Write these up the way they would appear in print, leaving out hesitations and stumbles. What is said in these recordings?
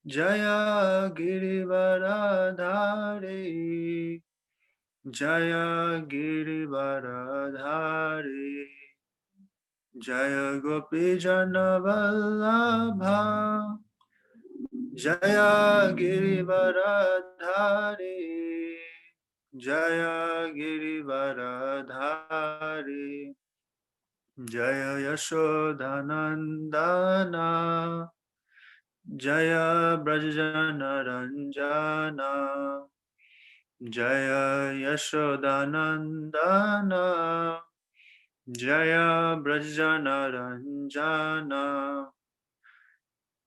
Jaya Girivaradhari, Jaya Girivaradhari, Jaya Gopi Janavallabha, Jaya Girivaradhari, Jaya Girivaradhari, Jaya Yashodhanandana, Jaya Brajana Ranjana, Jaya Yashodanandana, Jaya Brajana Ranjana,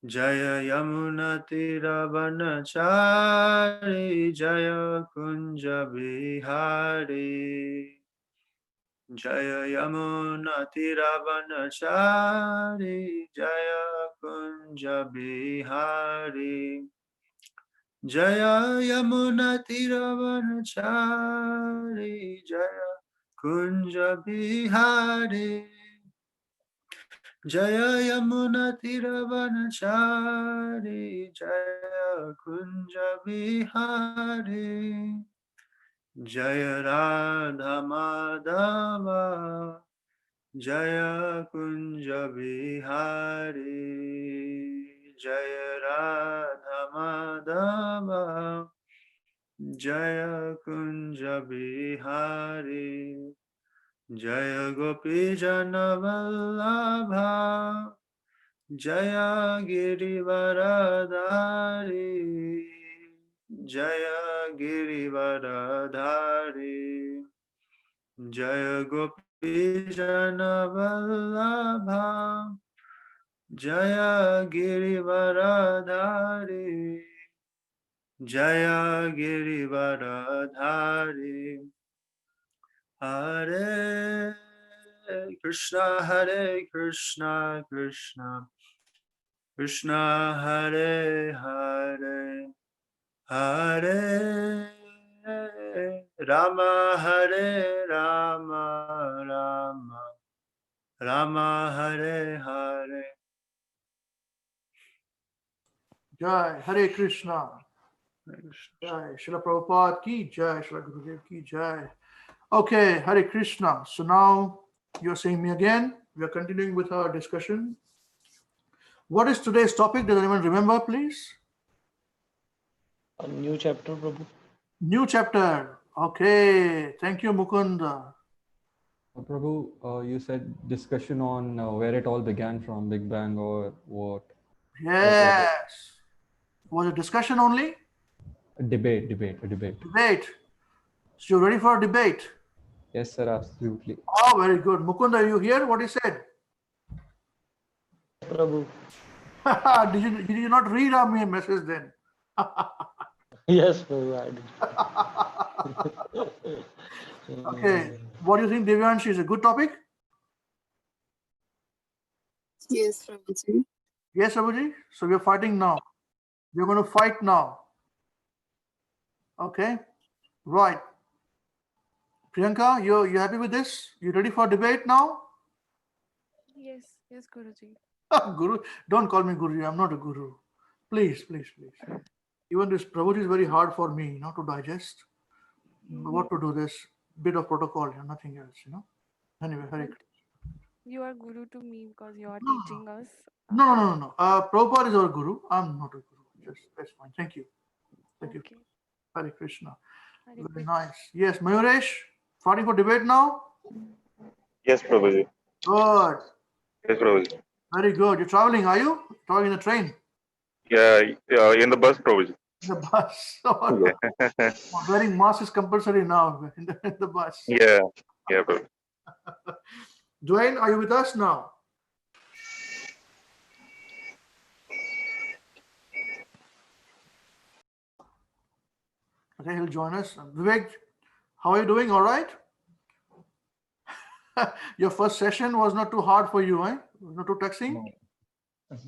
Jaya Yamuna Tiravanachari, Jaya Kunja Bihari, Jaya Yamuna Tiravanachari, Jaya Kunja Bihari, Jaya Yamuna Tiravanachari, Jaya Kunja Bihari, Jaya Yamuna Tiravanachari, Jaya Kunja Bihari, Jaya Radha Madhava, Jaya Kunja Bihari, Jaya Radha Madhava, Jaya Kunja Bihari, Jaya Gopi Janavallabha, Jaya Girivaradhari, Jaya Girivaradhari, Jaya Gopi Janavallabha, Jaya Girivaradhari, Jaya Girivaradhari. Hare Krishna, Hare Krishna, Krishna Krishna, Hare Hare, Hare Rama, Hare Rama, Rama Rama, Hare Hare. Jai Hare Krishna. Jai Srila Prabhupada ki Jai, Srila Gurudev ki Jai. Okay, Hare Krishna. So now you're seeing me again. We are continuing with our discussion. What is today's topic? Does anyone remember, please? A new chapter, Prabhu. New chapter. Okay. Thank you, Mukunda. Prabhu, you said discussion on where it all began from, Big Bang or what? Yes. Was it discussion only? A debate. Debate. So you ready for a debate? Yes, sir, absolutely. Oh, very good. Mukunda, you hear what he said? Prabhu. Did you not read our message then? Yes, Prabhu, I did. Okay. What do you think, Devyanshi? Is a good topic? Yes, Prabhuji. Yes, Abuji. So we are fighting now. We're going to fight now. Okay. Right. Priyanka, you happy with this? You ready for debate now? Yes, Guruji. Guru, don't call me Guru. I'm not a guru. Please. Even this Prabhuji is very hard for me, to digest. What to do this? Bit of protocol, nothing else, Anyway, Hare Krishna. You are Guru to me because you are teaching us. No. Prabhupada is our guru. I'm not a guru. That's fine. Thank you. Thank you. Hare Krishna. Very nice. Yes, Mayuresh, fighting for debate now? Yes, Prabhuji. Good. Yes, Prabhuji. Very good. You're traveling, are you? Traveling in the train? Yeah, in the bus, Prabhuji. The bus. Oh, yeah. Wearing mask is compulsory now in the bus. Yeah, Prabhuji. Dwayne, are you with us now? Okay, he'll join us. Vivek, how are you doing? All right? Your first session was not too hard for you, eh? Not too taxing? No.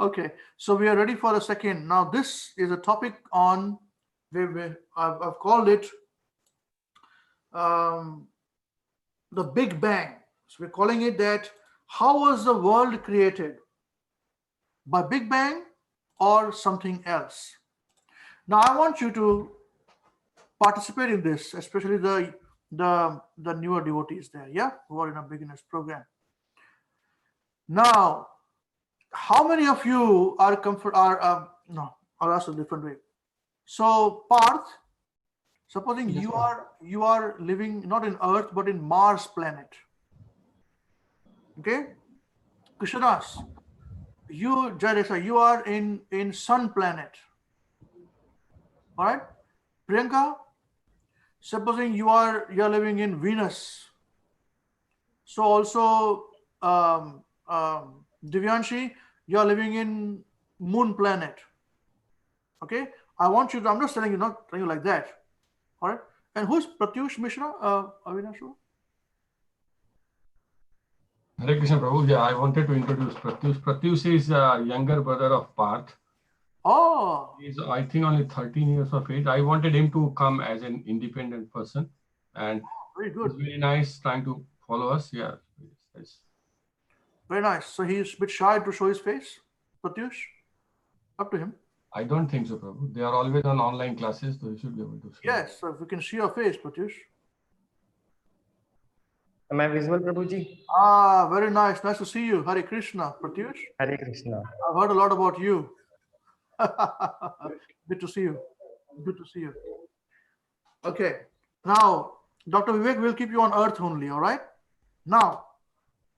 Okay, so we are ready for the second. Now, this is a topic on, I've called it the Big Bang. So we're calling it that, how was the world created? by Big Bang or something else? Now I want you to participate in this, especially the newer devotees there, yeah, who are in a beginners program. Now, how many of you are no, I'll ask a different way. So Parth, supposing Yes, you are living not in Earth but in Mars planet. Okay? Krishnadas, you Jadesa, you are in Sun planet. Alright? Priyanka, supposing you are living in Venus. So also Divyanshi, you are living in Moon planet. Okay? I want you to, I'm just telling you, not telling you like that. Alright? And who's Pratyush Mishra? Avinashu? Hare Krishna Prabhu. Yeah, I wanted to introduce Pratyush. Pratyush is a younger brother of Parth. Oh, He's, I think, only 13 years of age. I wanted him to come as an independent person, and very he's good. very nice, trying to follow us. Yeah, yes. Very nice. So he's a bit shy to show his face. Pratyush, up to him. I don't think so, Prabhu. They are always on online classes, so you should be able to see. Yes, so if we can see your face, Pratyush. Am I visible, Prabhuji? Ah, very nice. Nice to see you. Hare Krishna, Pratyush. Hare Krishna. I've heard a lot about you. Good to see you. Good to see you. Okay. Now, Dr. Vivek will keep you on earth only, all right? Now,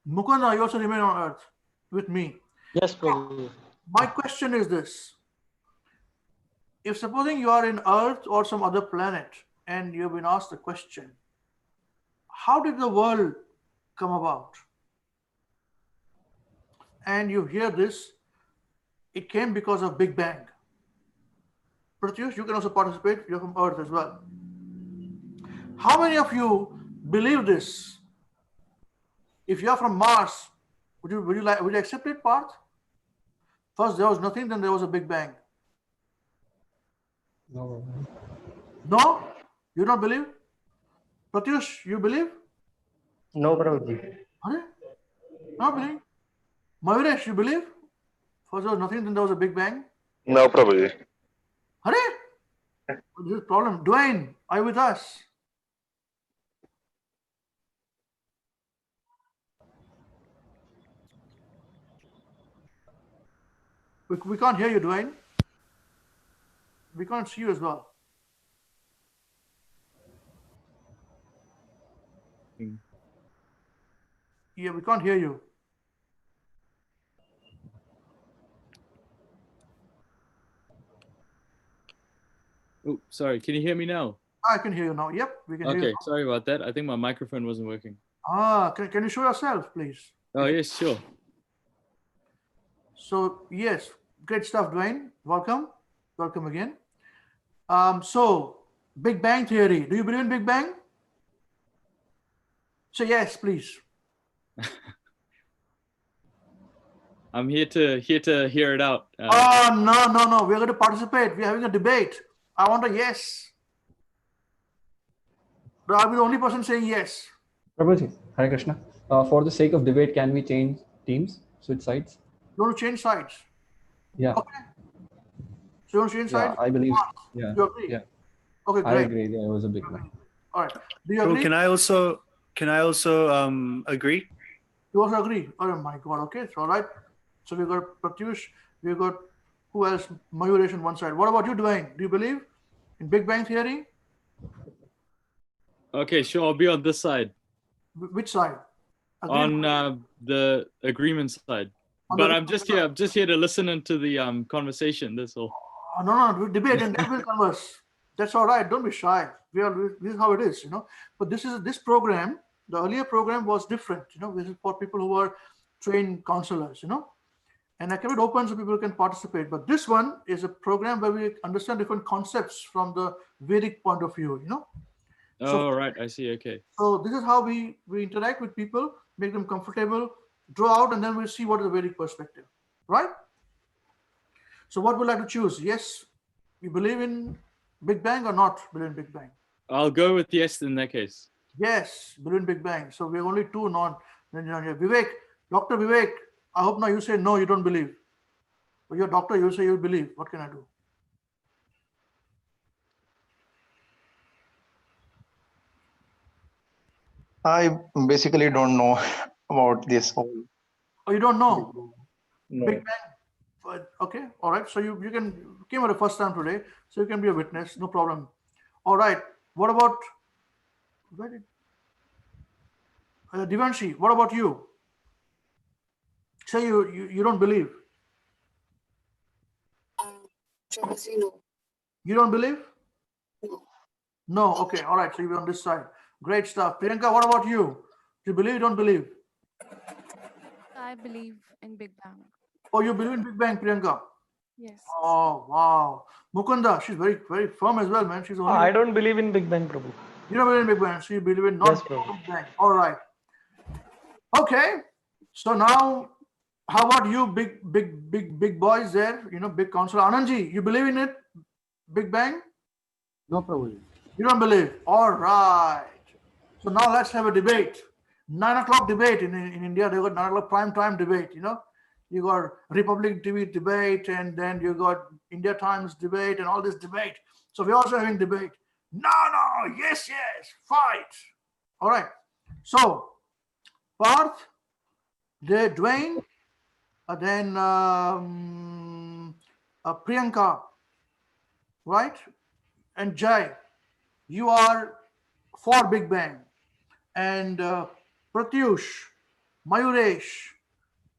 Mukunda, you also remain on earth with me. Yes, Prabhu. My question is this. If supposing you are in earth or some other planet and you've been asked a question, how did the world come about? And you hear this, it came because of Big Bang. Pratyush, you can also participate. You're from Earth as well. How many of you believe this? If you are from Mars, would you accept it, Parth? First there was nothing, then there was a Big Bang. No. No? You don't believe? Pratyush, you believe? No, Prabhuji. Hare? No believe. Mayuresh, you believe? First there was nothing, then there was a Big Bang. No, Prabhuji. Hare? This is a problem. Dwayne, are you with us? We can't hear you, Dwayne. We can't see you as well. Yeah, we can't hear you. Oh, sorry. Can you hear me now? I can hear you now. Yep, we can hear you. Okay, sorry about that. I think my microphone wasn't working. Can you show yourself, please? Oh, yes, sure. So, yes, great stuff, Dwayne. Welcome. Welcome again. So, Big Bang Theory. Do you believe in Big Bang? Say yes, please. I'm here to hear it out. No. We're going to participate. We're having a debate. I want a yes. I'll be the only person saying yes. Prabhuji, Hare Krishna. For the sake of debate, can we change teams, switch sides? You want to change sides? Yeah. Okay. So you want to change sides? I believe. Yeah. You agree? Yeah. Okay, great. I agree. Yeah, it was a big one. All right. Do you So agree? can I also agree? You also agree? Oh my God. Okay. It's all right. So we got Pratyush. We got who else? Mayuresh on one side. What about you, Dwayne? Do you believe in Big Bang Theory? Okay, sure. I'll be on this side. Which side? Agree? On the agreement side. On But the- I'm just here to listen into the conversation. That's all. Oh, no, we debate and then we'll converse. That's all right. Don't be shy. This is how it is, But this program, the earlier program was different, This is for people who are trained counselors, And I kept it open so people can participate. But this one is a program where we understand different concepts from the Vedic point of view, Oh, right. I see. Okay. So this is how we interact with people, make them comfortable, draw out, and then we'll see what is the Vedic perspective, right? So what would you like to choose? Yes, you believe in Big Bang or not believe in Big Bang? I'll go with yes in that case. Yes, believe in Big Bang. So we have only two non here. Vivek, Dr. Vivek, I hope now you say no, you don't believe. But you're a doctor, you say you believe. What can I do? I basically don't know about this whole. Oh, you don't know? No. Big Bang. Okay, all right. So you came for the first time today, so you can be a witness, no problem. All right. What about where did Divanshi? What about you? Say you don't believe. Prabhuji, no. You don't believe? No. No. Okay. All right. So you're on this side. Great stuff. Priyanka, what about you? Do you believe? Don't believe? I believe in Big Bang. Oh, you believe in Big Bang, Priyanka? Yes. Oh, wow. Mukunda, she's very, very firm as well, man. She's only. I don't believe in Big Bang, Prabhu. You don't believe in Big Bang, so you believe in not Yes, Prabhu. Big Bang. All right. Okay. So now, how about you, big boys there? You know, big counselor Anandji, you believe in it? Big Bang? No, Prabhuji. You don't believe? All right. So now let's have a debate. 9 o'clock debate in India. They got 9 o'clock prime time debate. You know, you got Republic TV debate, and then you got India Times debate, and all this debate. So we're also having debate. No, yes, fight. All right. So Parth, Dwayne, then Priyanka, right? And Jai, you are for Big Bang. And Pratyush, Mayuresh,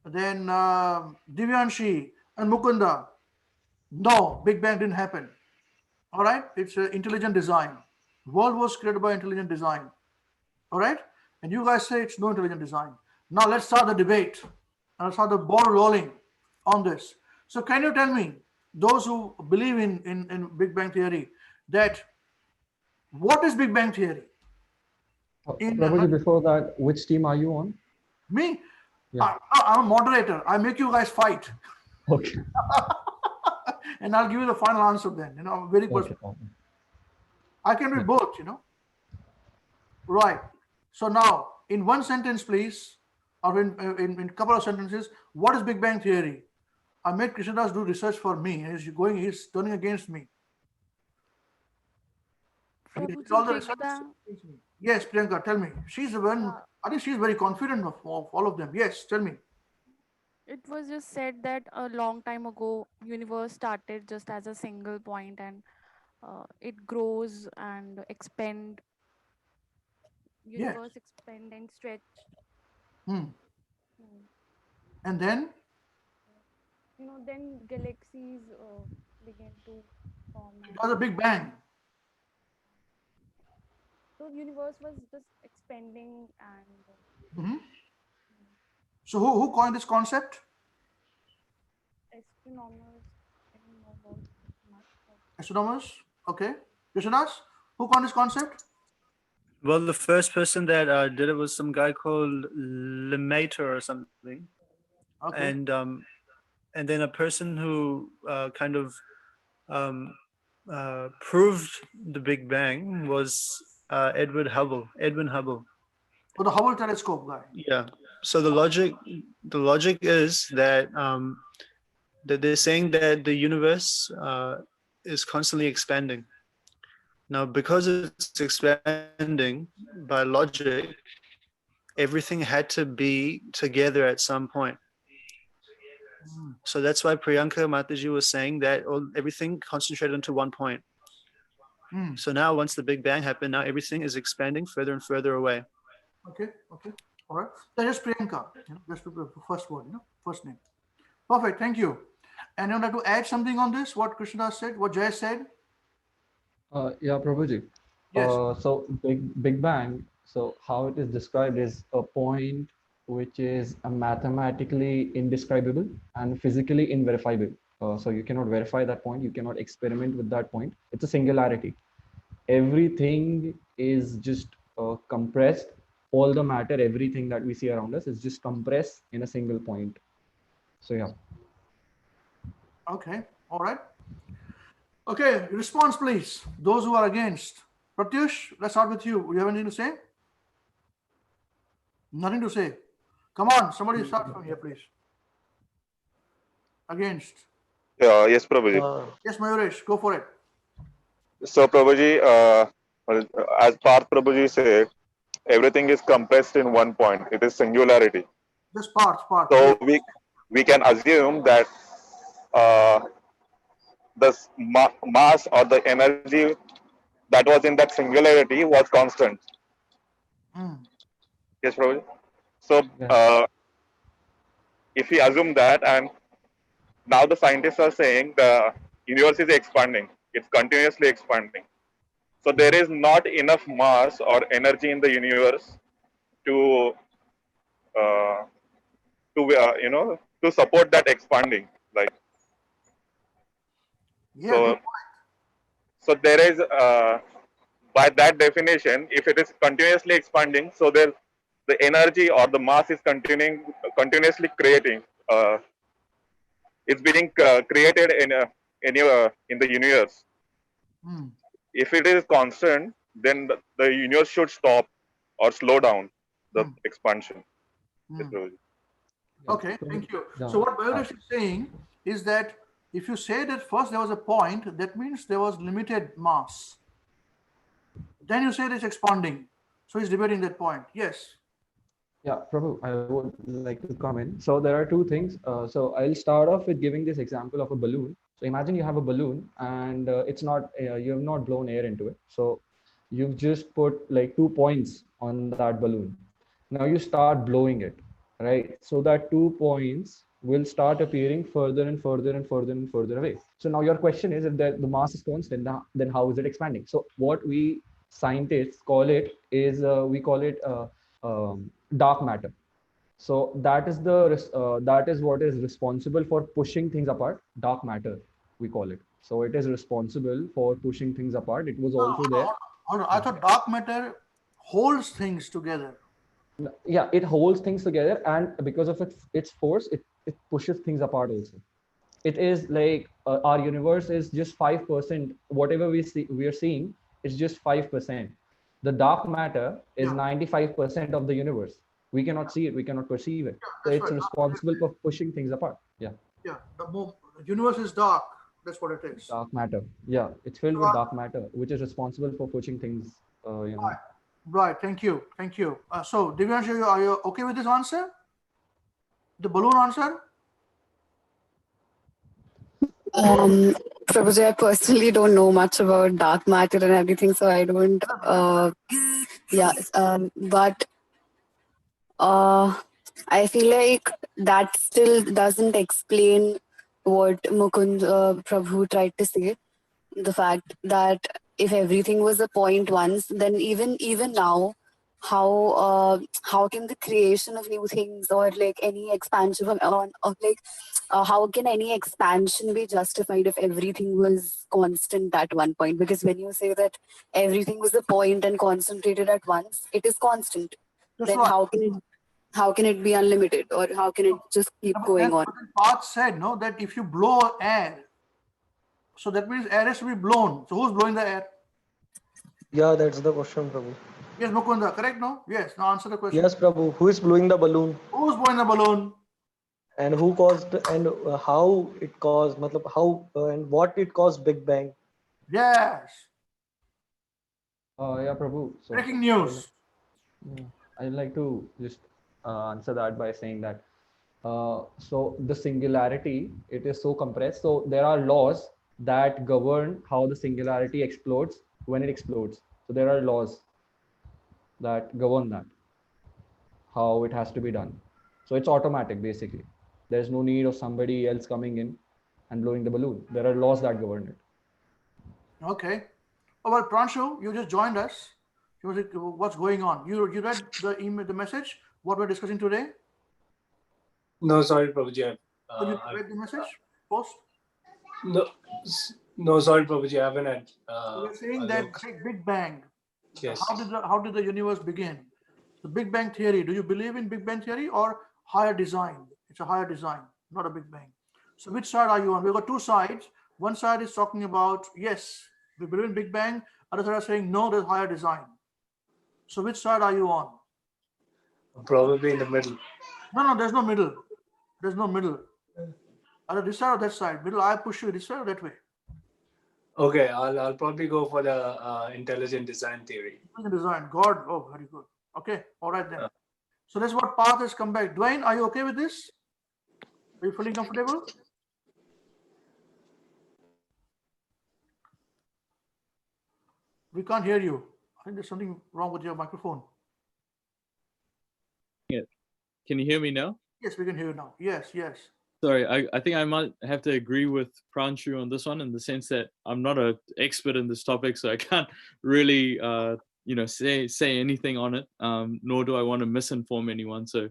then Divyanshi and Mukunda. No, Big Bang didn't happen. All right, it's intelligent design. World was created by intelligent design. All right, and you guys say it's no intelligent design. Now let's start the debate. Let's start the ball rolling on this. So can you tell me, those who believe in Big Bang theory, that what is Big Bang theory? Prabhuji, before that, which team are you on? Me? Yeah. I'm a moderator. I make you guys fight. Okay. And I'll give you the final answer then. You know, I'm very personal. Okay. I can be both, you know. Right. So now, in one sentence, please, or in a couple of sentences, what is Big Bang theory? I made Krishnadas do research for me. He's turning against me. He did all the research against me. Yes, Priyanka, tell me. She's the one. I think she's very confident of all of them. Yes, tell me. It was just said that a long time ago, universe started just as a single point, and it grows and expand. Universe expand and stretch. And then? You know, then galaxies begin to form. It was a Big Bang. So universe was just expanding and. So who coined this concept? Astronomers. I don't know about much. Astronomers. Okay. Krishnadas, who coined this concept? Well, the first person that did it was some guy called Lemaitre or something. Okay. And then a person who kind of proved the Big Bang was Edwin Hubble. Oh, the Hubble telescope guy. Yeah. So the logic is that that they're saying that the universe is constantly expanding. Now, because it's expanding by logic, everything had to be together at some point. So that's why Priyanka Mataji was saying that everything concentrated into one point. So now once the Big Bang happened, now everything is expanding further and further away. Okay. All right. That is Priyanka. That's the first word, first name. Perfect. Thank you. And you would like to add something on this, what Krishna said, what Jay said? Yeah, Prabhuji. Yes. So Big Bang, so how it is described is a point which is mathematically indescribable and physically unverifiable. So you cannot verify that point. You cannot experiment with that point. It's a singularity. Everything is just compressed. All the matter, everything that we see around us is just compressed in a single point. So yeah. Okay. All right. Okay. Response, please. Those who are against. Pratyush, let's start with you. You have anything to say? Nothing to say. Come on. Somebody start from here, please. Against. Yes, Prabhuji. Yes, Mayuresh, go for it. So, Prabhuji, as Parth Prabhuji said, everything is compressed in one point. It is singularity. Just parts. So Yes. we can assume that the mass or the energy that was in that singularity was constant. Yes, Prabhuji. So if we assume that, and now the scientists are saying the universe is expanding, it's continuously expanding. So there is not enough mass or energy in the universe to to support that expanding. Like so there is by that definition, if it is continuously expanding, so there the energy or the mass is continuously creating. It's being created in the universe. If it is constant, then the universe should stop or slow down the expansion. Okay, thank you. So what Mayuresh is saying is that if you say that first there was a point, that means there was limited mass. Then you say it's expanding. So he's debating that point. Yes. Yeah, Prabhu, I would like to comment. So there are two things. So I'll start off with giving this example of a balloon. So imagine you have a balloon and it's not, you have not blown air into it. So you've just put like 2 points on that balloon. Now you start blowing it, right? So that 2 points will start appearing further and further and further and further away. So now your question is, if the mass is constant, then how is it expanding? So what we scientists call it is, we call it dark matter. So that is what is responsible for pushing things apart. Dark matter, we call it. So it is responsible for pushing things apart. It was also there. Hold on. I thought dark matter holds things together. Yeah, it holds things together, and because of its force, it pushes things apart also. It is like our universe is just 5%. Whatever we are seeing is just 5%. The dark matter is 95% of the universe. We cannot see it. We cannot perceive it. So it's responsible for pushing things apart. Yeah. Yeah. The universe is dark. That's what it is. Dark matter. Yeah, it's filled with dark matter, which is responsible for pushing things. Right. Thank you. So Divyanshu, are you okay with this answer? The balloon answer? Prabhuji, I personally don't know much about dark matter and everything, so I don't. But I feel like that still doesn't explain what Mukund Prabhu tried to say. The fact that if everything was a point once, then even now, how can the creation of new things or like any expansion how can any expansion be justified if everything was constant at one point? Because when you say that everything was a point and concentrated at once, it is constant. That's then right. how can it be unlimited, or how can it just keep going on? Parth said no that if you blow air, so that means air has to be blown. So who's blowing the air? Yeah, that's the question, Prabhu. Yes, Mukunda, correct? No? Yes. Now answer the question. Yes, Prabhu. Who is blowing the balloon? Who's blowing the balloon? And who caused and how it caused, how and what it caused Big Bang? Yes. Yeah, Prabhu. So breaking news. I'd like to just answer that by saying that so the singularity, it is so compressed. So there are laws that govern how the singularity explodes when it explodes. So there are laws that govern that, how it has to be done. So it's automatic, basically. There's no need of somebody else coming in and blowing the balloon. There are laws that govern it. Okay. Oh, well, Pranshu, you just joined us. What's going on? You read the email, the message, what we're discussing today? No, sorry, Prabhuji. You read the message? Post? No, sorry, Prabhuji. I haven't had. We're saying that Big Bang. Yes. How did the universe begin? The Big Bang theory. Do you believe in Big Bang theory or higher design? It's a higher design, not a Big Bang. So which side are you on? We've got two sides. One side is talking about, yes, we believe in Big Bang. Other side are saying, no, there's higher design. So which side are you on? Probably in the middle. No, there's no middle. There's no middle. Either this side or that side. Middle, I push you this way or that way. Okay, I'll probably go for the intelligent design theory. Design. God. Oh, very good. Okay. All right then. So that's what path has come back. Dwayne, are you okay with this? Are you feeling comfortable? We can't hear you. I think there's something wrong with your microphone. Can you hear me now? Yes, we can hear you now. Yes, yes. Sorry, I think I might have to agree with Pranshu on this one, in the sense that I'm not an expert in this topic, so I can't really say anything on it, nor do I want to misinform anyone. So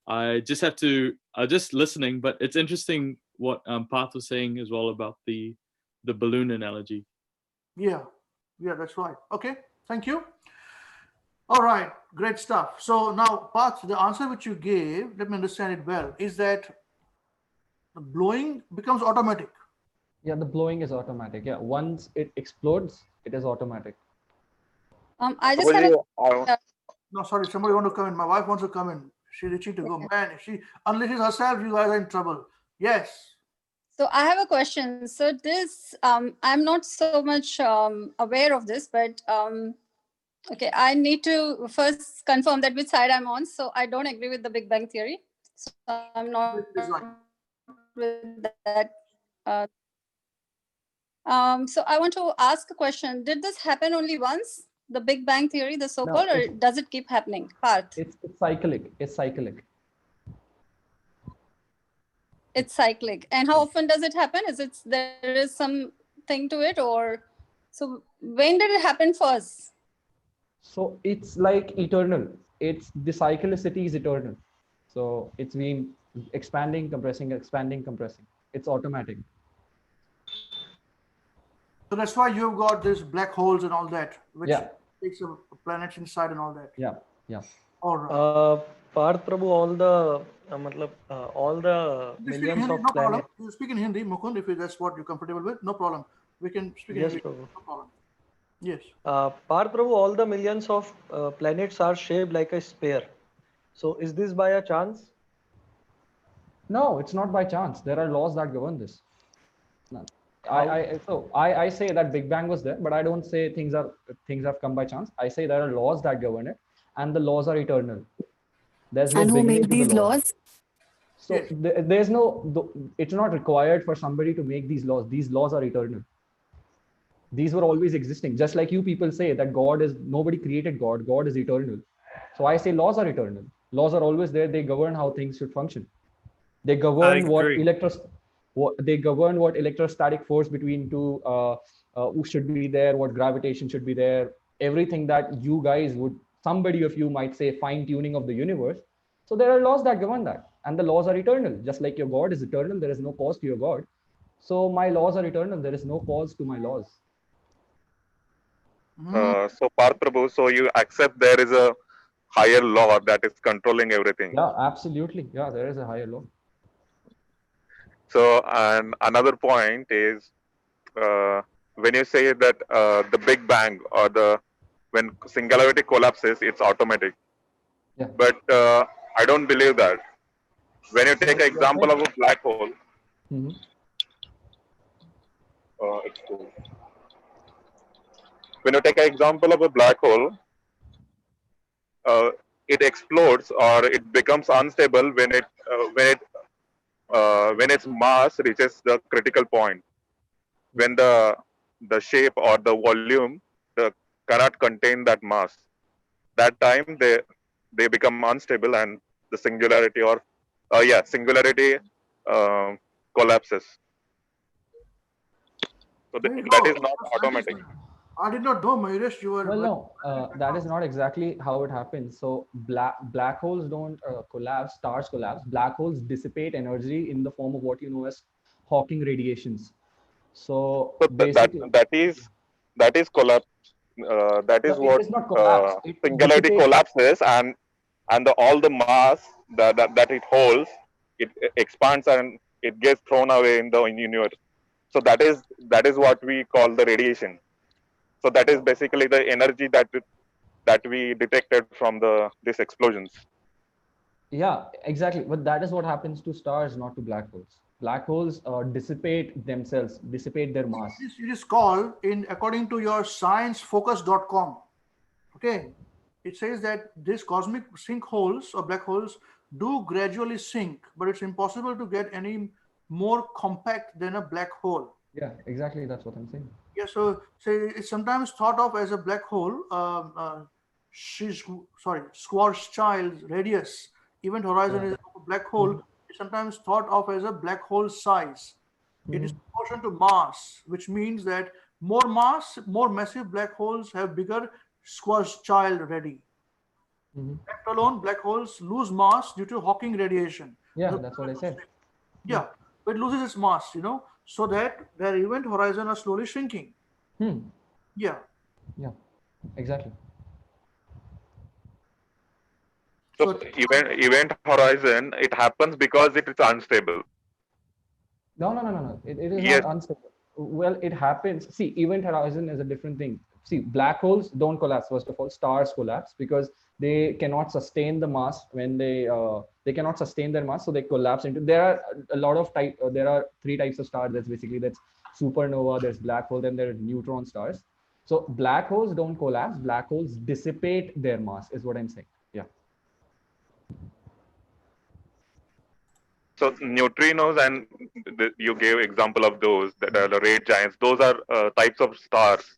I'm just listening, but it's interesting what Parth was saying as well about the balloon analogy. Yeah, that's right. Okay, thank you. All right, great stuff. So now, Parth, the answer which you gave, let me understand it well, is that the blowing becomes automatic. Yeah, the blowing is automatic. Yeah, once it explodes, it is automatic. I just had a No, sorry, somebody want to come in. My wife wants to come in. She's itching to go. Man, if she unleashes herself, you guys are in trouble. Yes. So I have a question. So this, I'm not so much aware of this, but okay, I need to first confirm that which side I'm on. So I don't agree with the Big Bang Theory. So I'm not with that. So I want to ask a question. Did this happen only once, the Big Bang Theory, the so-called, or does it keep happening? Parth? It's cyclic. It's cyclic. It's cyclic. And how often does it happen? There is something to it, or so when did it happen first? So it's like eternal. It's the cyclicity is eternal. So it's been expanding, compressing, expanding, compressing. It's automatic. So that's why you've got these black holes and all that, which takes the planets inside and all that. Yeah. All right. Parth Prabhu, all the millions of planets. You speak in Hindi, Mukund, if that's what you're comfortable with, no problem. We can speak in Hindi. Prabhu. No problem. Yes. Parth Prabhu, all the millions of planets are shaped like a sphere. So is this by a chance? No, it's not by chance. There are laws that govern this. No. I say that Big Bang was there, but I don't say things have come by chance. I say there are laws that govern it, and the laws are eternal. There's no beginning to the laws. So there's no. It's not required for somebody to make these laws. These laws are eternal. These were always existing. Just like you people say that nobody created God. God is eternal. So I say laws are eternal. Laws are always there. They govern how things should function. They govern they govern what electrostatic force between two should be there, what gravitation should be there, everything that you guys somebody of you might say fine tuning of the universe. So there are laws that govern that, and the laws are eternal. Just like your God is eternal, there is no cause to your God. So my laws are eternal. There is no cause to my laws. So Parth Prabhu, so you accept there is a higher law that is controlling everything? Yeah, absolutely. Yeah, there is a higher law. So, and another point is when you say that the Big Bang or when singularity collapses, it's automatic. Yeah. But I don't believe that. When you take an example of a black hole, it's cool. When you take an example of a black hole, it explodes or it becomes unstable when its mass reaches the critical point. When the shape or the volume cannot contain that mass, that time they become unstable and the singularity collapses. So that is not automatic. I did not know, Mayuresh, you were... Well, no, that is not exactly how it happens. So black holes don't collapse, stars collapse. Black holes dissipate energy in the form of what you know as Hawking radiations. So basically, that is collapse. That is what singularity collapses, and all the mass that it holds, it expands and it gets thrown away in the universe. So that is what we call the radiation. So that is basically the energy that we detected from these explosions. Yeah, exactly. But that is what happens to stars, not to black holes. Black holes dissipate themselves, dissipate their mass. It is called, according to your sciencefocus.com, okay, it says that these cosmic sinkholes or black holes do gradually sink, but it's impossible to get any more compact than a black hole. Yeah, exactly. That's what I'm saying. Yeah, so it's sometimes thought of as a black hole, Schwarzschild radius, event horizon is a black hole. It's sometimes thought of as a black hole size. It is proportion to mass, which means that more mass, more massive black holes have bigger Schwarzschild radii. Left alone, black holes lose mass due to Hawking radiation. Yeah, that's what I said. Yeah, but it loses its mass, so that their event horizon are slowly shrinking. Yeah. Yeah, exactly. So event horizon, it happens because it is unstable. No. It is not unstable. Well, it happens. See, event horizon is a different thing. See, black holes don't collapse. First of all, stars collapse because they cannot sustain the mass when they cannot sustain their mass, so they collapse into. There are a lot of there are 3 types of stars. That's supernova. There's black hole. Then there are neutron stars. So black holes don't collapse. Black holes dissipate their mass. Is what I'm saying. Yeah. So neutrinos, and you gave example of those that are the red giants. Those are types of stars.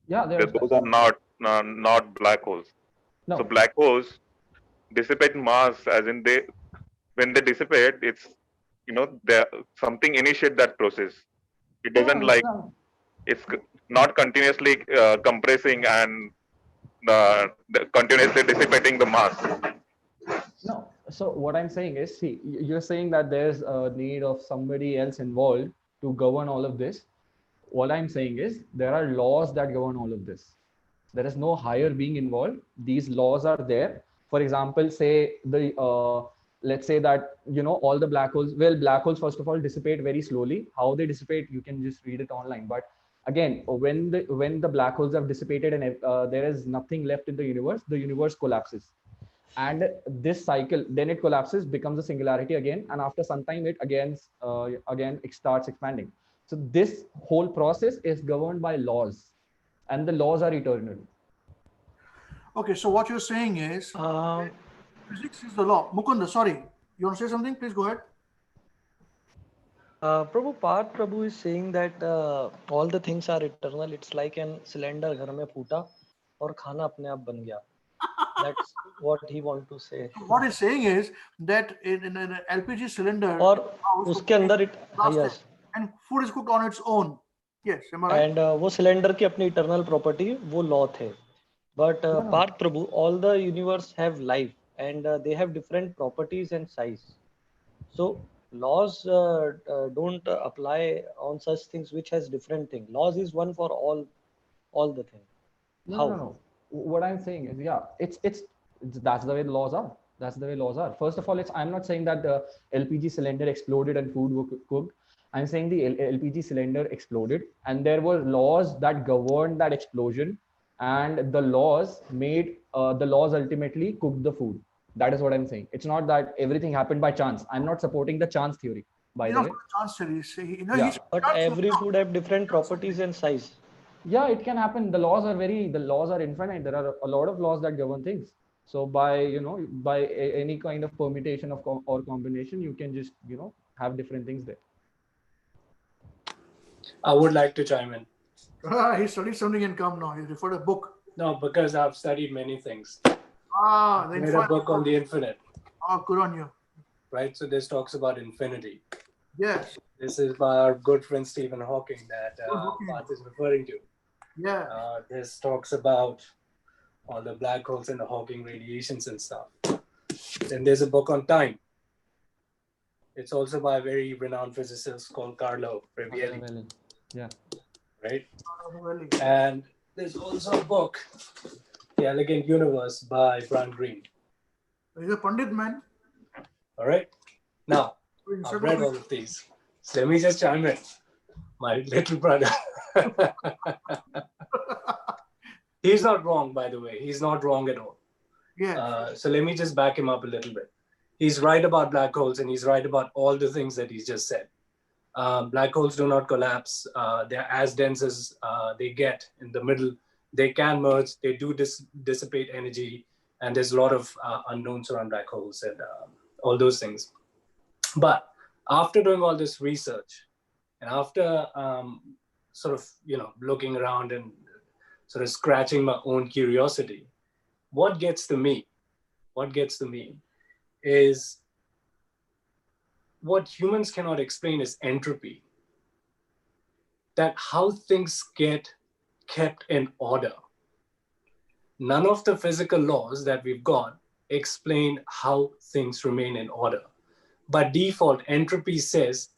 Yeah, those are not black holes. No. So black holes dissipate mass, as in when they dissipate, it's something initiate that process. It doesn't it's not continuously compressing and continuously dissipating the mass. No. So what I'm saying is, see, you're saying that there's a need of somebody else involved to govern all of this. What I'm saying is there are laws that govern all of this. There is no higher being involved. These laws are there. For example, say let's say that, all the black holes, black holes, first of all, dissipate very slowly. How they dissipate, you can just read it online. But again, when the black holes have dissipated and there is nothing left in the universe collapses. And this cycle, then it collapses, becomes a singularity again, and after some time it again it starts expanding. So this whole process is governed by laws, and the laws are eternal. Okay, so what you're saying is physics is the law. Mukunda, sorry, you want to say something? Please go ahead. Parth Prabhu is saying that all the things are eternal. It's like an cylinder घर में फूटा और खाना अपने आप बन गया. That's what he want to say. What he's saying is that in an LPG cylinder, और उसके अंदर yes, and food is cooked on its own. Yes, am I right? And वो cylinder की अपनी eternal property वो law थे. But Parth Prabhu, all the universe have life and they have different properties and size. So laws don't apply on such things which has different thing. Laws is one for all the thing. No. What I'm saying is, yeah, it's that's the way the laws are. That's the way laws are. First of all, I'm not saying that the LPG cylinder exploded and food was cooked. I'm saying the LPG cylinder exploded and there were laws that governed that explosion, and the laws ultimately cooked the food. That is what I'm saying. It's not that everything happened by chance. I'm not supporting the chance theory, by the way. Chance theory. But every food have different properties and size. Yeah, it can happen. The laws are infinite. There are a lot of laws that govern things. So by any kind of permutation or combination, you can just have different things there. I would like to chime in. He studied something and come now. He referred a book. No, because I've studied many things. I made a book on the infinite. Good on you. Right, so this talks about infinity. Yes. This is by our good friend Stephen Hawking that Parth is referring to. Yeah. This talks about all the black holes and the Hawking radiations and stuff. Then there's a book on time. It's also by a very renowned physicist called Carlo Rovelli. Yeah. Right? And there's also a book, The Elegant Universe by Brian Greene. He's a Pandit man. All right. Now, I've read all of these. So let me just chime in. My little brother. He's not wrong, by the way. He's not wrong at all. Yeah. So let me just back him up a little bit. He's right about black holes and he's right about all the things that he's just said. Black holes do not collapse. They're as dense as they get in the middle. They can merge. They do dissipate energy. And there's a lot of unknowns around black holes and all those things. But after doing all this research and after sort of, looking around and sort of scratching my own curiosity, what gets to me is what humans cannot explain is entropy. That how things get kept in order. None of the physical laws that we've got explain how things remain in order. By default, entropy says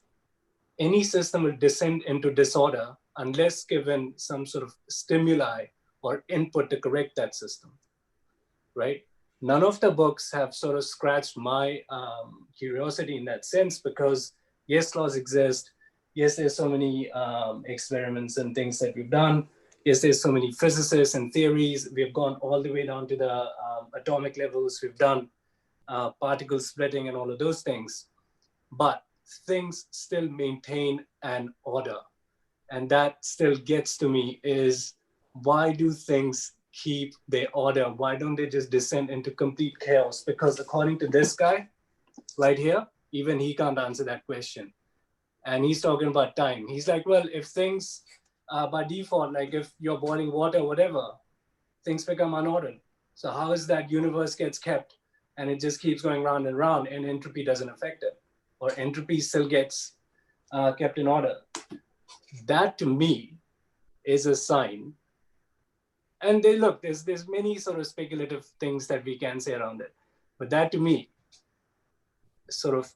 any system will descend into disorder unless given some sort of stimuli or input to correct that system, right? None of the books have sort of scratched my curiosity in that sense, because yes, laws exist. Yes, there's so many experiments and things that we've done. Yes, there's so many physicists and theories. We've gone all the way down to the atomic levels. We've done particle splitting and all of those things. But things still maintain an order. And that still gets to me is, why do things keep their order? Why don't they just descend into complete chaos? Because according to this guy right here, even he can't answer that question. And he's talking about time. He's like, well, if things by default, like if you're boiling water, whatever, things become unordered. So how is that universe gets kept and it just keeps going round and round and entropy doesn't affect it? Or entropy still gets kept in order? That to me is a sign. And there's many sort of speculative things that we can say around it. But that to me sort of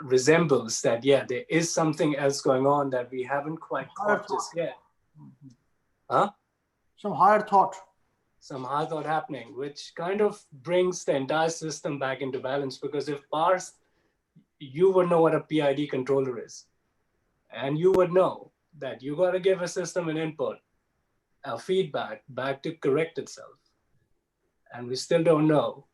resembles that, yeah, there is something else going on that we haven't quite caught just yet. Huh? Some higher thought. Some higher thought happening, which kind of brings the entire system back into balance. Because if bars, you would know what a PID controller is. And you would know that you got to give a system an input, a feedback back to correct itself. And we still don't know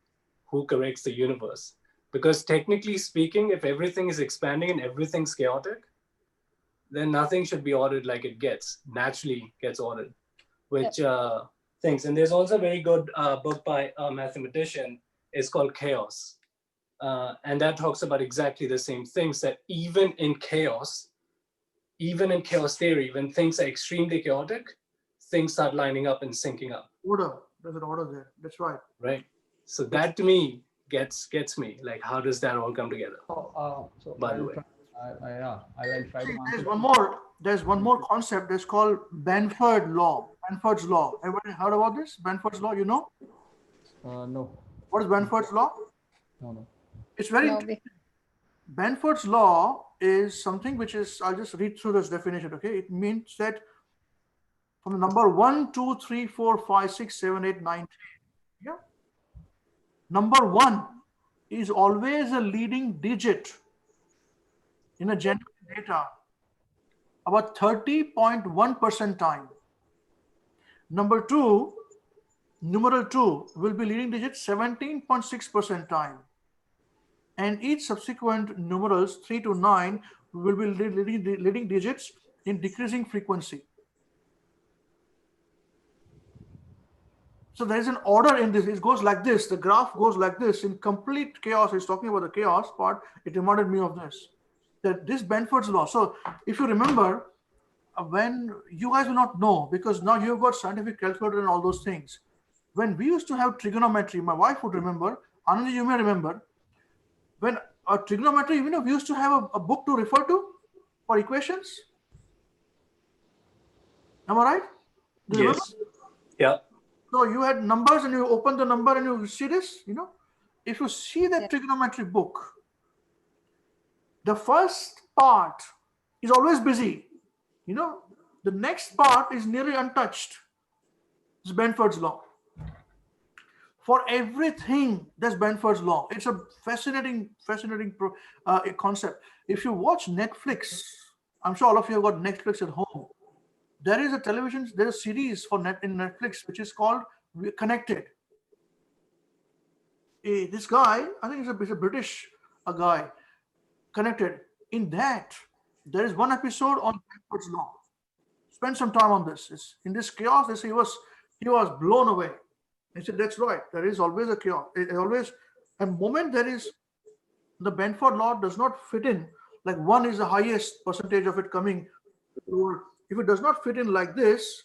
who corrects the universe. Because technically speaking, if everything is expanding and everything's chaotic, then nothing should be ordered like it naturally gets ordered, which things. And there's also a very good book by a mathematician. It's called Chaos. And that talks about exactly the same things, that even in chaos theory, when things are extremely chaotic, things start lining up and syncing up. Order. There's an order there. That's right. Right. So that to me gets me, like, how does that all come together? By the way. I'll try to answer. There's one more concept that's called Benford's law. Everybody heard about this? Benford's law, you know? No. What is Benford's law? No. It's very Benford's law is something which is, I'll just read through this definition, okay? It means that from the number 1, 2, 3, 4, 5, 6, 7, 8, 9, 10. Yeah. Number 1 is always a leading digit in a generated data about 30.1% time. Number 2, numeral 2 will be leading digit 17.6% time. And each subsequent numerals 3 to 9 will be leading digits in decreasing frequency. So there is an order in this. It goes like this. The graph goes like this in complete chaos. He's talking about the chaos part. It reminded me of this. That this Benford's law. So if you remember, when you guys will not know, because now you've got scientific calculator and all those things. When we used to have trigonometry, my wife would remember, Anand, you may remember, when a trigonometry, even if we used to have a book to refer to for equations. Am I right? Do you Yes. Remember? Yeah. So you had numbers and you open the number and you see this, if you see that trigonometry book, the first part is always busy. The next part is nearly untouched. It's Benford's law. For everything, that's Benford's law. It's a fascinating concept. If you watch Netflix, I'm sure all of you have got Netflix at home. There is a series in Netflix which is called Connected. This guy, I think he's a British guy, Connected. In that, There is one episode on Benford's law. Spend some time on this. It's, in this chaos, they say he was blown away. He said, that's right. There is always a chaos. Always a moment there is the Benford law does not fit in. Like 1 is the highest percentage of it coming. If it does not fit in like this,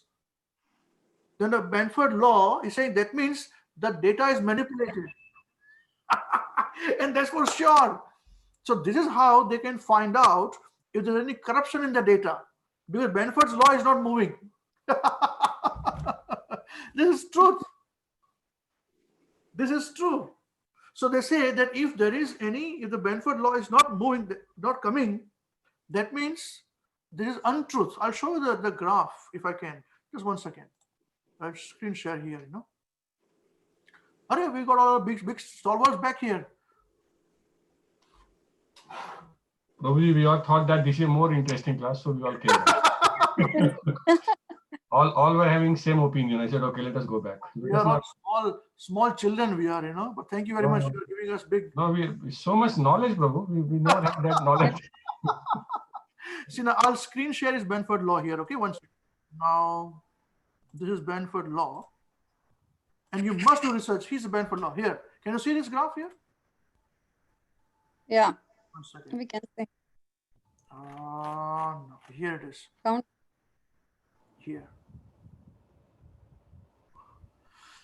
then the Benford law is saying that means the data is manipulated. And that's for sure. So this is how they can find out if there's any corruption in the data, because Benford's law is not moving. This is truth. This is true. So they say that if there is if the Benford law is not moving, not coming, that means there is untruth. I'll show you the graph if I can. Just 1 second. I'll screen share here, Hare, we got all our big stalwarts back here. Prabhuji, we all thought that this is a more interesting class, so we all came. all were having same opinion. I said, okay, let us go back. We are all small children, we are, but thank you very much for giving us big. No, we so much knowledge, Prabhu. We never had that knowledge. See, now I'll screen share his Benford law here, okay? 1 second. Now, this is Benford law. And you must do research. Here's the Benford law. Here. Can you see this graph here? Yeah. 1 second. We can see. No. Here it is. Count. Here.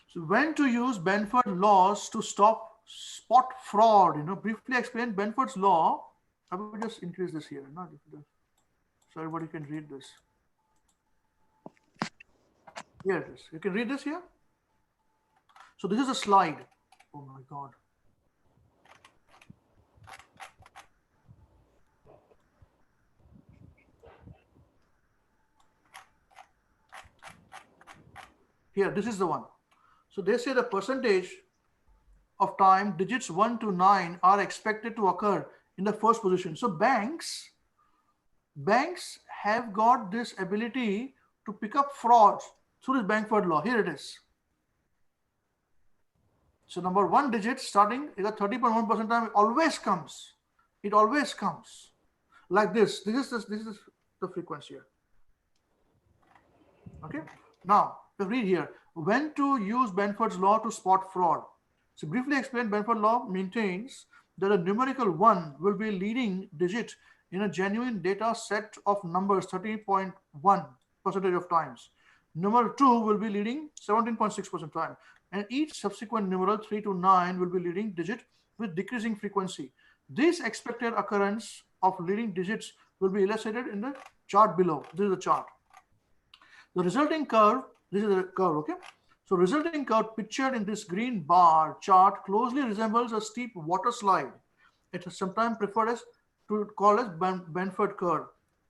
So when to use Benford laws to spot fraud, briefly explain Benford's law. I will just increase this here, so everybody can read this. Here it is. You can read this here. So this is a slide. Oh my God. Here, this is the one. So they say the percentage of time digits 1 to 9 are expected to occur in the first position. So banks have got this ability to pick up frauds through this Benford law. Here it is. So number 1 digit starting is a 30.1% time. It always comes. It always comes like this. This is the frequency here. Okay. Now read here. When to use Benford's law to spot fraud. So briefly explain, Benford law maintains that a numerical 1 will be leading digit in a genuine data set of numbers 30.1% of times. Numeral 2 will be leading 17.6% time. And each subsequent numeral 3 to 9 will be leading digit with decreasing frequency. This expected occurrence of leading digits will be illustrated in the chart below. This is the chart. The resulting curve, this is the curve, okay? So resulting curve pictured in this green bar chart closely resembles a steep water slide. It is sometimes preferred as Benford curve.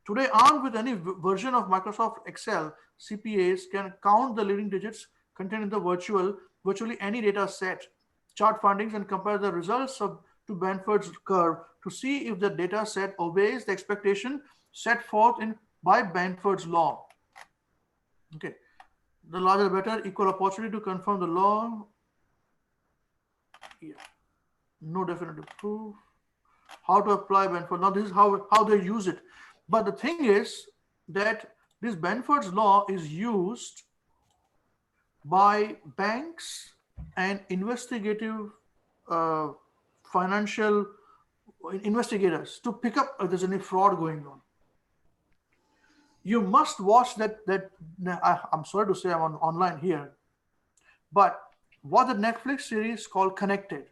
Today, armed with any version of Microsoft Excel, CPAs can count the leading digits contained in the virtually any data set, chart findings, and compare the results to Benford's curve to see if the data set obeys the expectation set forth by Benford's law. Okay. The larger the better, equal opportunity to confirm the law. Yeah. No definitive proof. How to apply Benford. Now this is how they use it. But the thing is that this Benford's law is used by banks and investigative financial investigators to pick up if there's any fraud going on. You must watch that. I'm sorry to say I'm online here, but watch the Netflix series called Connected.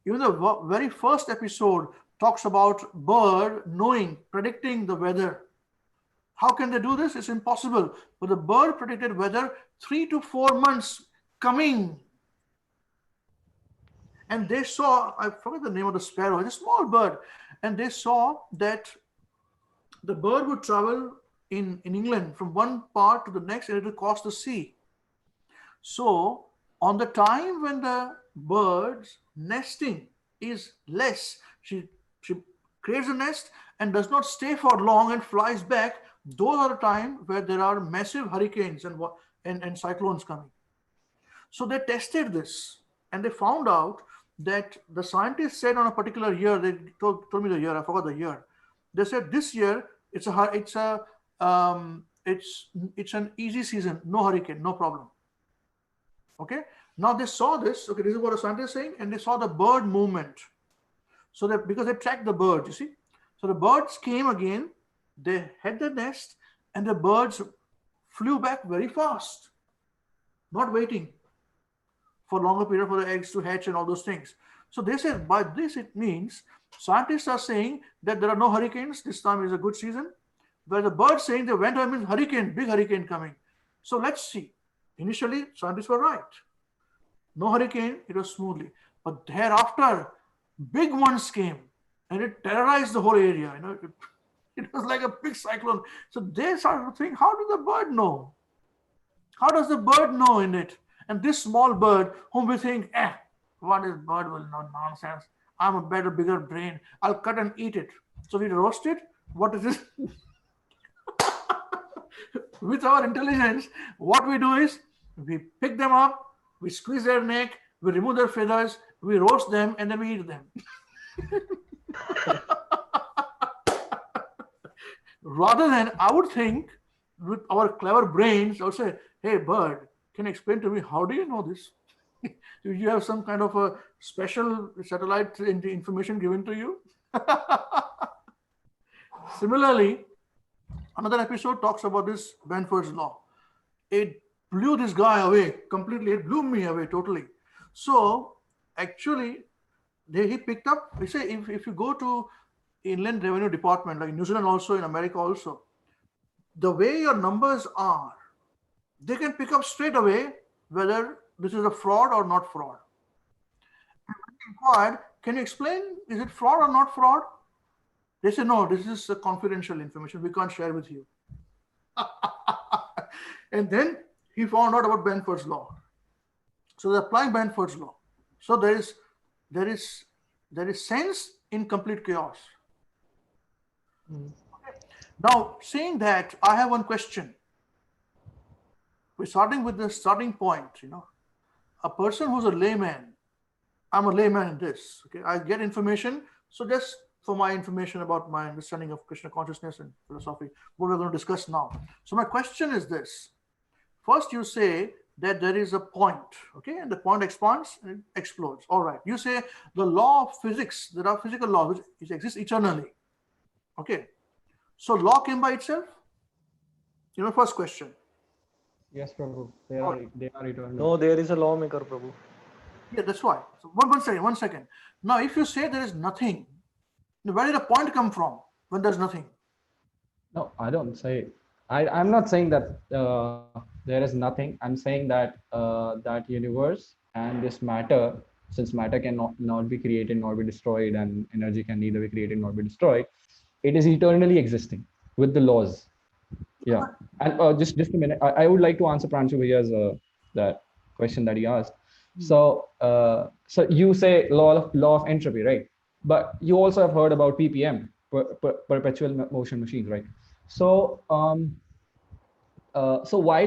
Even the very first episode talks about bird predicting the weather. How can they do this? It's impossible. But the bird predicted weather 3 to 4 months coming. And they saw, I forgot the name of the sparrow, it's a small bird. And they saw that the bird would travel in England from one part to the next and it would cross the sea. So on the time when the bird's nesting is less, she creates a nest and does not stay for long and flies back. Those are the time where there are massive hurricanes and cyclones coming. So they tested this and they found out that the scientists said on a particular year, they told me the year, I forgot the year, They said this year it's an easy season, no hurricane, no problem. Okay. Now they saw this. Okay, this is what a scientist is saying, and they saw the bird movement. So that because they tracked the birds, you see. So the birds came again. They had the nest, and the birds flew back very fast, not waiting for longer period for the eggs to hatch and all those things. So they said by this it means scientists are saying that there are no hurricanes. This time is a good season. Where the birds saying they went away means hurricane, big hurricane coming. So let's see. Initially, scientists were right. No hurricane, it was smoothly. But thereafter, big ones came and it terrorized the whole area. You know, it was like a big cyclone. So they started to think, how does the bird know? How does the bird know in it? And this small bird, whom we think, what is bird will know nonsense. I'm a better, bigger brain. I'll cut and eat it. So we roast it. What is this? With our intelligence, what we do is we pick them up, we squeeze their neck, we remove their feathers, we roast them, and then we eat them. Rather than, I would think, with our clever brains, I would say, hey, bird, can you explain to me, how do you know this? Do you have some kind of a special satellite information given to you? Similarly, another episode talks about this Benford's law. It blew this guy away completely. It blew me away totally. So actually, he picked up, he said, if you go to Inland Revenue Department, like New Zealand also, in America also, the way your numbers are, they can pick up straight away whether this is a fraud or not fraud. Inquired, can you explain, is it fraud or not fraud? They say, no, this is confidential information. We can't share with you. And then he found out about Benford's law. So they're applying Benford's law. So there is sense in complete chaos. Okay. Now, saying that, I have one question. We're starting with the starting point, you know. A person who's a layman, I'm a layman in this, okay? I get information, so just for my information about my understanding of Krishna consciousness and philosophy, what we're going to discuss now. So my question is this. First, you say that there is a point, okay? And the point expands and it explodes. All right. You say the law of physics, there are physical laws which exist eternally. Okay. So law came by itself? You know, first question. Yes, Prabhu. They are eternal. No, there is a lawmaker, Prabhu. Yeah, that's why. So one second. Now, if you say there is nothing, where did the point come from when there's nothing? No, I don't say. I'm not saying that there is nothing. I'm saying that that universe and this matter, since matter can not be created nor be destroyed, and energy can neither be created nor be destroyed, it is eternally existing with the laws. Yeah. And just a minute, I would like to answer Pranchu Bhaiya's that question that he asked. So so you say law of entropy, right? But you also have heard about PPM, perpetual motion machines, right? So so why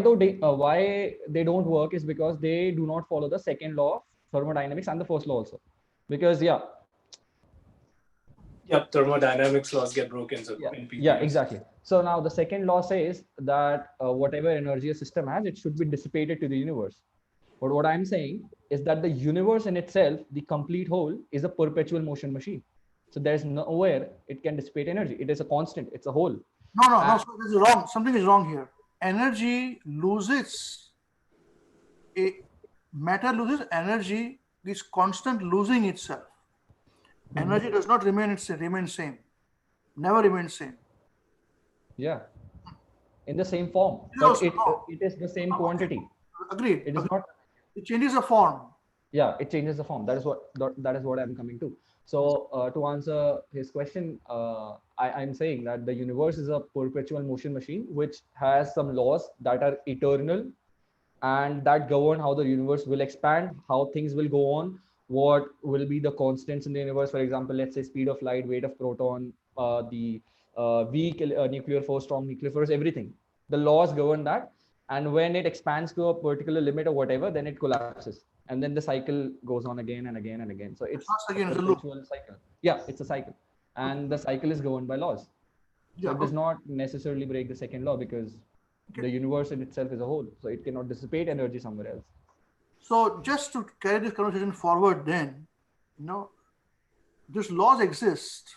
they don't work is because they do not follow the second law of thermodynamics and the first law also. Because thermodynamics laws get broken. So exactly. So now the second law says that whatever energy a system has, it should be dissipated to the universe. But what I'm saying is that the universe in itself, the complete whole, is a perpetual motion machine. So there's nowhere it can dissipate energy. It is a constant. It's a whole. No. So this is wrong. Something is wrong here. Energy loses. Matter loses energy. Is constant losing itself. Energy does not remain same. Never remains same. Yeah. In the same form. But it is the same quantity. Agreed. It is not. It changes the form. Yeah, it changes the form. That is what I'm coming to. So to answer his question, I'm saying that the universe is a perpetual motion machine which has some laws that are eternal and that govern how the universe will expand, how things will go on, what will be the constants in the universe. For example, let's say speed of light, weight of proton, the weak nuclear force, strong nuclear force, everything. The laws govern that. And when it expands to a particular limit or whatever, then it collapses. And then the cycle goes on again and again and again. So it's a perpetual cycle. Yeah, it's a cycle. And the cycle is governed by laws. So it does not necessarily break the second law because the universe in itself is a whole. So it cannot dissipate energy somewhere else. So just to carry this conversation forward, then, these laws exist.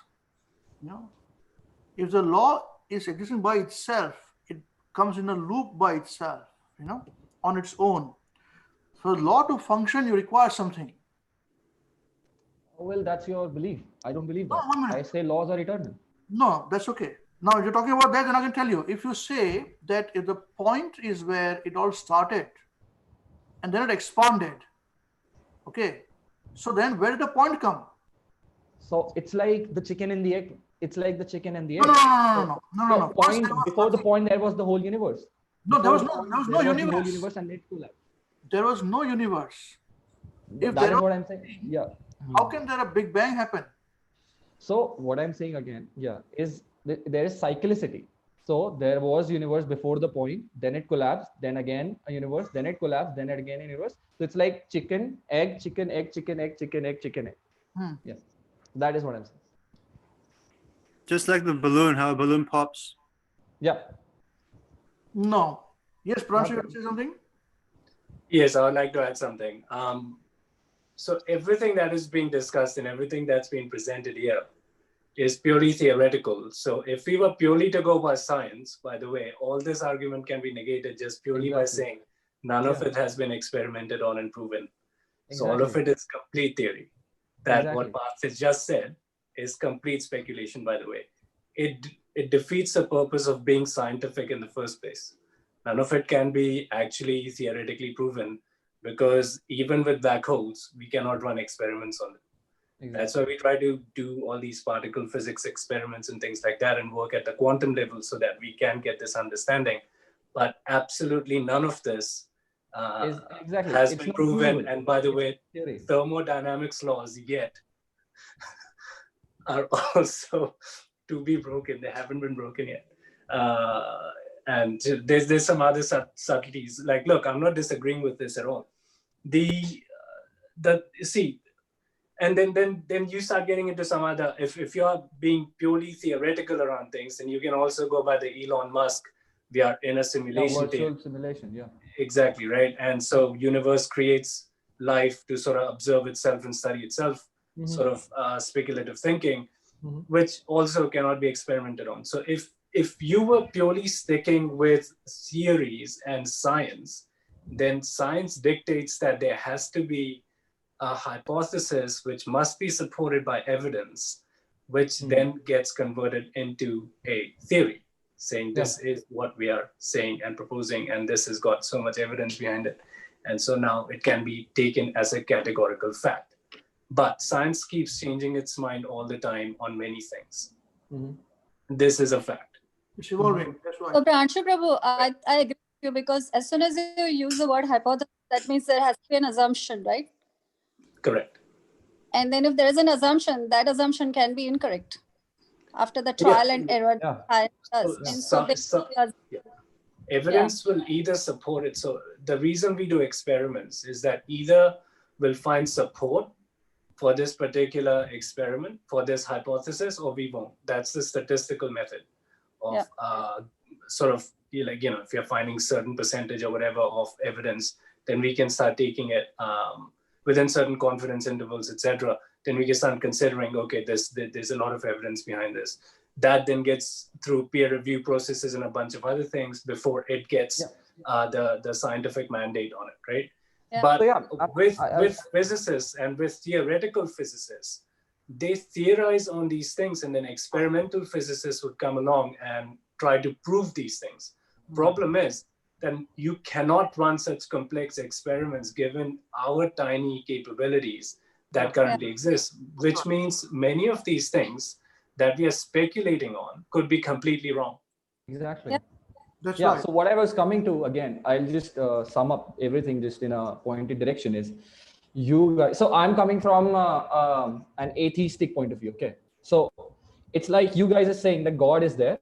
If the law is existing by itself, it comes in a loop by itself, on its own. For law to function, you require something. Well, that's your belief. I don't believe that. No, 1 minute. I say laws are eternal. No, that's okay. Now, if you're talking about that, then I can tell you. If you say that if the point is where it all started and then it expanded, okay, so then where did the point come? So it's like the chicken and the egg. It's like the chicken and the egg. No. Point, before the point, there was the whole universe. No, there was no universe. The whole universe and it collapsed. There was no universe. If that is what I'm saying. Yeah. How can there a Big Bang happen? So what I'm saying again, is there is cyclicity. So there was universe before the point, then it collapsed, then again a universe, then it collapsed, then again a universe. So it's like chicken, egg, chicken, egg, chicken, egg, chicken, egg, chicken, egg. Yes, that is what I'm saying. Just like the balloon, how a balloon pops. Yeah. No. Yes, Pranshu, you want to say something? Yes, I would like to add something. So everything that is being discussed and everything that's being presented here is purely theoretical. So if we were purely to go by science, by the way, all this argument can be negated just purely by saying none of it has been experimented on and proven. So all of it is complete theory. That what Parth has just said is complete speculation, by the way. It defeats the purpose of being scientific in the first place. None of it can be actually theoretically proven because even with black holes, we cannot run experiments on it. That's why we try to do all these particle physics experiments and things like that and work at the quantum level so that we can get this understanding. But absolutely none of this has been proven. And by the way, thermodynamics laws yet are also to be broken. They haven't been broken yet. And there's some other subtleties. Like, look, I'm not disagreeing with this at all. And then you start getting into some other. If you're being purely theoretical around things, then you can also go by the Elon Musk. We are in a simulation. Virtual simulation, yeah. Exactly, right. And so universe creates life to sort of observe itself and study itself. Sort of speculative thinking, which also cannot be experimented on. So if you were purely sticking with theories and science, then science dictates that there has to be a hypothesis which must be supported by evidence, which then gets converted into a theory, saying this is what we are saying and proposing, and this has got so much evidence behind it. And so now it can be taken as a categorical fact. But science keeps changing its mind all the time on many things. This is a fact. It's evolving. That's why. So, Pranshu Prabhu, I agree with you because as soon as you use the word hypothesis, that means there has to be an assumption, right? Correct. And then if there is an assumption, that assumption can be incorrect after the trial and error. Evidence will either support it. So the reason we do experiments is that either we'll find support for this particular experiment, for this hypothesis, or we won't. That's the statistical method of sort of, if you're finding certain percentage or whatever of evidence, then we can start taking it within certain confidence intervals, etc. Then we can start considering, okay, there's a lot of evidence behind this. That then gets through peer review processes and a bunch of other things before it gets the scientific mandate on it, right? But with physicists and with theoretical physicists, they theorize on these things, and then experimental physicists would come along and try to prove these things. Problem is, then you cannot run such complex experiments given our tiny capabilities that currently exist, which means many of these things that we are speculating on could be completely wrong. Exactly. That's right. So what I was coming to, again, I'll just sum up everything just in a pointed direction is you guys. So I'm coming from an atheistic point of view. Okay. So it's like you guys are saying that God is there,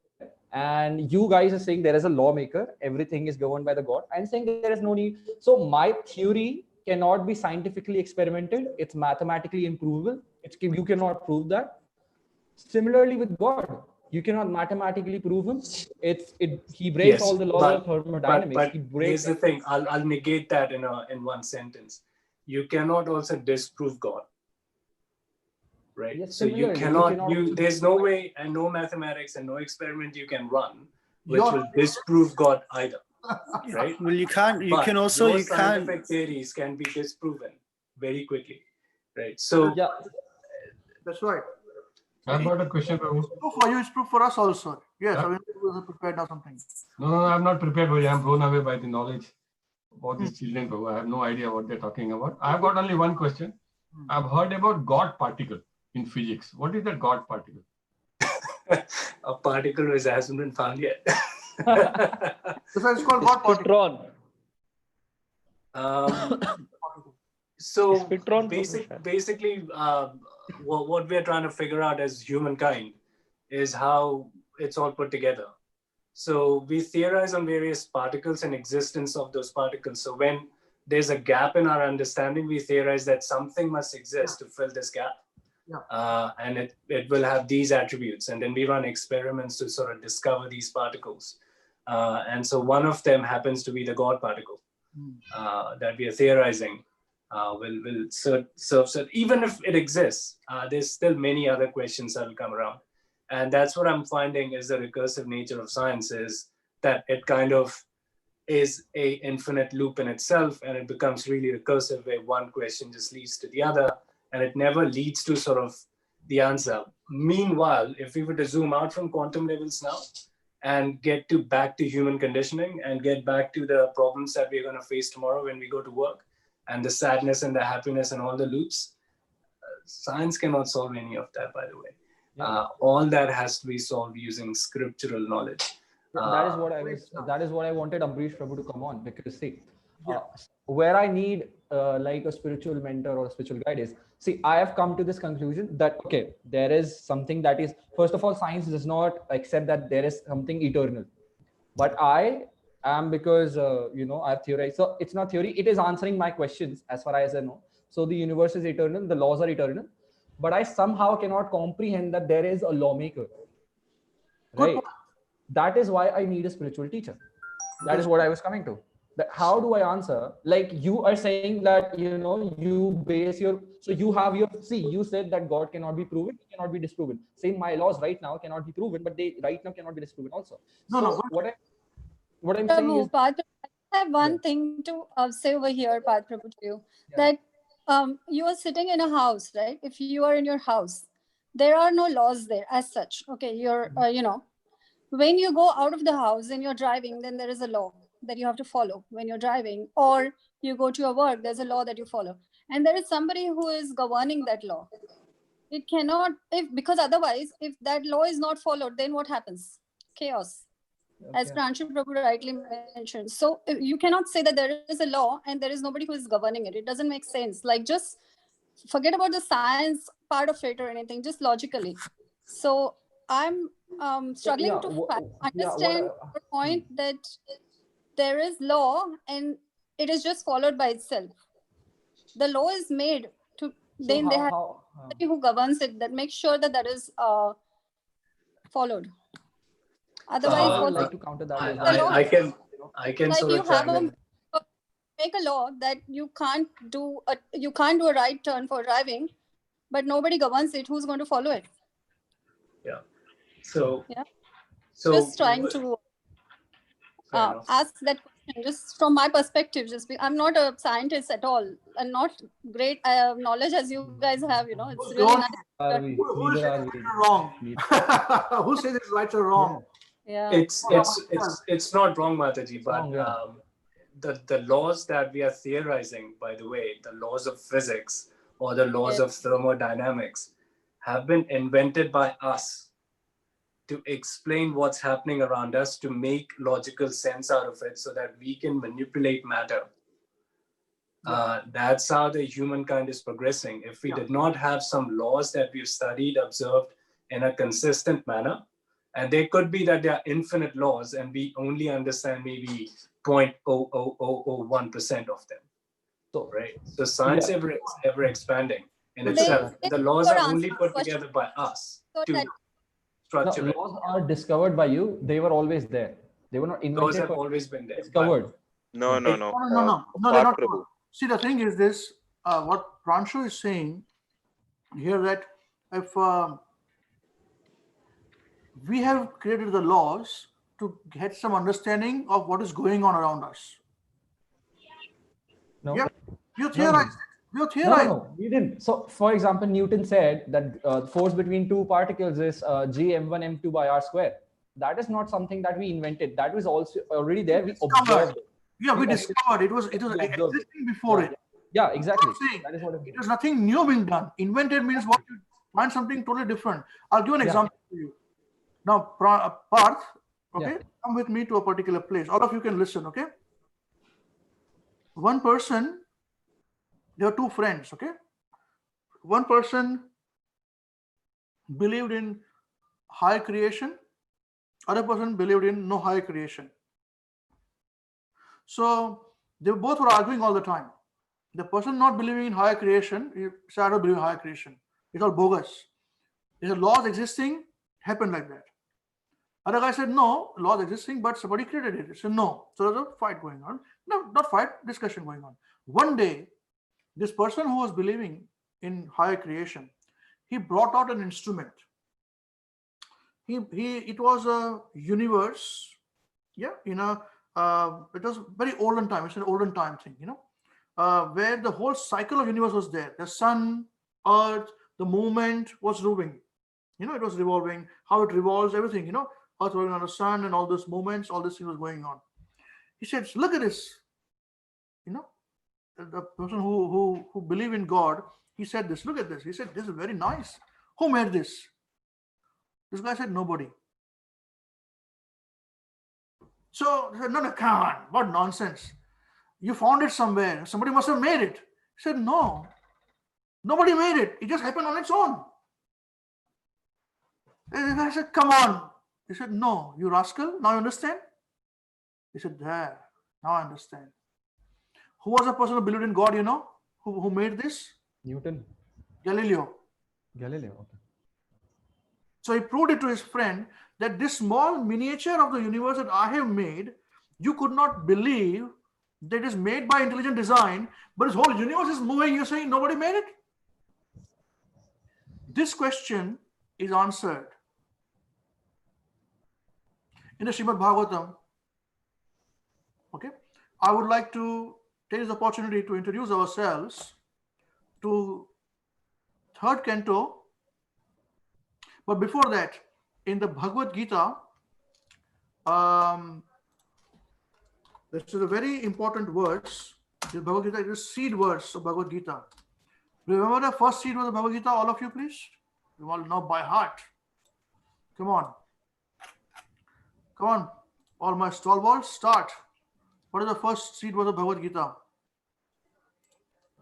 and you guys are saying there is a lawmaker. Everything is governed by the God. I'm saying there is no need. So my theory cannot be scientifically experimented. It's mathematically improvable. You cannot prove that. Similarly with God. you cannot mathematically prove him. He breaks all the laws of thermodynamics. But he breaks here's the thing. I'll negate that in one sentence. You cannot also disprove God. Right. Yes, so you cannot, there's no way and no mathematics and no experiment you can run which will disprove God either. Right. Well, you can't. You can also. You scientific can't. theories can be disproven very quickly. Right. So yeah, that's right. I've got a question, Prabhu. Proof for you is proof for us also. Yes, I mean, was prepared or something. No, I'm not prepared. I'm blown away by the knowledge about these children, Prabhu. I have no idea what they're talking about. I've got only one question. I've heard about God particle in physics. What is that God particle? A particle which hasn't been found yet. This is called God particle. So basically, what we're trying to figure out as humankind is how it's all put together. So we theorize on various particles and existence of those particles. So when there's a gap in our understanding, we theorize that something must exist to fill this gap. And it will have these attributes. And then we run experiments to sort of discover these particles. And so one of them happens to be the God particle that we are theorizing. Will serve. Even if it exists, there's still many other questions that will come around. And that's what I'm finding is the recursive nature of science, is that it kind of is a infinite loop in itself, and it becomes really recursive where one question just leads to the other, and it never leads to sort of the answer. Meanwhile, if we were to zoom out from quantum levels now and get back to human conditioning and get back to the problems that we're going to face tomorrow when we go to work, and the sadness and the happiness and all the loops, science cannot solve any of that, by the way. All that has to be solved using scriptural knowledge. That is what I wanted Ambrish Prabhu to come on, because see, where I need like a spiritual mentor or a spiritual guide is, see, I have come to this conclusion that, okay, there is something that is, first of all, science does not accept that there is something eternal. But I am, because, I've theorized. So it's not theory, it is answering my questions as far as I know. So the universe is eternal, the laws are eternal, but I somehow cannot comprehend that there is a lawmaker, right? That is why I need a spiritual teacher. That is what I was coming to. That how do I answer? Like you are saying that, you base your, so you have your, see, you said that God cannot be proven, he cannot be disproven. Same, my laws right now cannot be proven, but they right now cannot be disproven also. What I'm saying is, I have one thing to say over here, Path Prabhu, to you, that you are sitting in a house, right? If you are in your house, there are no laws there as such. Okay, you're, when you go out of the house and you're driving, then there is a law that you have to follow when you're driving, or you go to your work, there's a law that you follow. And there is somebody who is governing that law. It cannot, because otherwise, if that law is not followed, then what happens? Chaos. As Pranshu Prabhu rightly mentioned. So you cannot say that there is a law and there is nobody who is governing it. It doesn't make sense. Like, just forget about the science part of it or anything, just logically. So I'm struggling to understand the point that there is law and it is just followed by itself. The law is made to, then they have somebody who governs it, that makes sure that that is followed. Otherwise, I would like to counter that. I can like sort you of have make a law that you can't do a right turn for driving, but nobody governs it. Who's going to follow it? So just trying to ask that question, just from my perspective. I'm not a scientist at all, and not great knowledge as you guys have. It's really nice. Who says it's right or wrong? Who says it's right or wrong? Yeah, it's not wrong, Mataji, but the laws that we are theorizing, by the way, the laws of physics or the laws of thermodynamics, have been invented by us to explain what's happening around us, to make logical sense out of it so that we can manipulate matter. That's how the humankind is progressing. If we did not have some laws that we've studied, observed in a consistent manner, and there could be that there are infinite laws and we only understand maybe 0.00001% of them. So science ever expanding in itself. The laws are only put together by us. structure it. Laws are discovered by you. They were always there. They were not invented. Laws have always been there. Discovered. No, no, no. No, they're Part not. Prabhu. See, the thing is this, what Pranshu is saying here, that if we have created the laws to get some understanding of what is going on around us. No. Yeah, you theorized. You theorized. No, we didn't. So, for example, Newton said that force between two particles is g m1 m2 by r square. That is not something that we invented. That was also already there. We observed it. Yeah, we discovered it was existing before it. Yeah, exactly. That is what it was nothing new being done. Invented means what? You find something totally different. I'll give an example to you. Now, Parth, okay, come with me to a particular place. All of you can listen, okay? One person, there are two friends, okay? One person believed in high creation, other person believed in no high creation. So they both were arguing all the time. The person not believing in higher creation, he said, I don't believe in higher creation. It's all bogus. There's laws existing, happened like that. Other guy said, no, laws existing, but somebody created it. He said, no. So there's a fight going on. No, not fight, discussion going on. One day, this person who was believing in higher creation, he brought out an instrument. It was a universe, it was very olden time. It's an olden time thing, where the whole cycle of universe was there. The sun, earth, the movement was moving. It was revolving, how it revolves, everything, earth revolving on the sun and all those movements, all this thing was going on. He said, look at this. The person who believed in God, he said this, look at this. He said, this is very nice. Who made this? This guy said, nobody. So he said, no, come on, what nonsense. You found it somewhere. Somebody must have made it. He said, no, nobody made it. It just happened on its own. And I said, come on. He said, no, you rascal. Now you understand? He said, there, now I understand. Who was the person who believed in God, who made this? Newton. Galileo. Okay. So he proved it to his friend that this small miniature of the universe that I have made, you could not believe that it is made by intelligent design, but this whole universe is moving. You're saying nobody made it? This question is answered in the Srimad Bhāgavatam. Okay, I would like to take this opportunity to introduce ourselves to third canto. But before that, in the Bhagavad Gita, this is a very important verse. The Bhagavad Gita is a seed verse of Bhagavad Gita. Remember the first seed was the Bhagavad Gita, all of you, please? You all know by heart. Come on. All my stalwarts, start. What is the first seed was of Bhagavad Gita?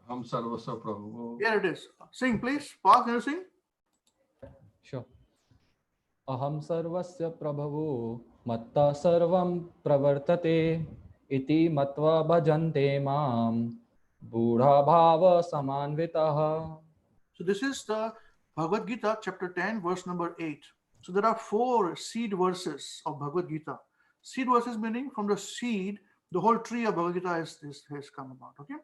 Ham Sarvasya Prabhu. Here it is. Sing, please. Parth, can you sing? Sure. Aham sarvasya prabhavo matta sarvam pravartate iti matva bhajante mam buddha bhava samanvitaha. So this is the Bhagavad Gita, chapter 10, verse number 8. So there are 4 seed verses of Bhagavad Gita. Seed verses meaning from the seed, the whole tree of Bhagavad Gita has come about. Okay.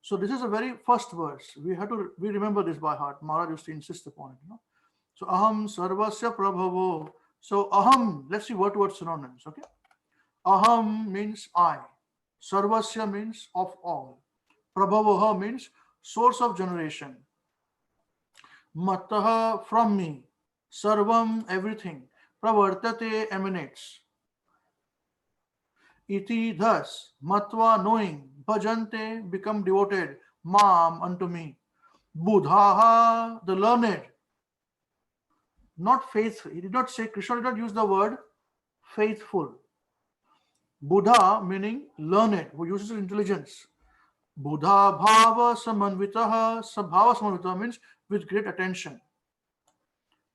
So this is the very first verse. We remember this by heart. Maharaj used to insist upon it. So aham sarvasya prabhavo. So aham, let's see word to word synonyms. Okay. Aham means I. Sarvasya means of all. Prabhavaha means source of generation. Mataha, from me. Sarvam, everything. Pravartate, emanates. Iti, thus. Matva, knowing. Bhajante, become devoted. Mam, unto me. Buddhaha, the learned. Not faithful. He did not say, Krishna did not use the word faithful. Buddha meaning learned, who uses intelligence. Buddha bhava samanvitaha. Sabhava samanvitaha means with great attention.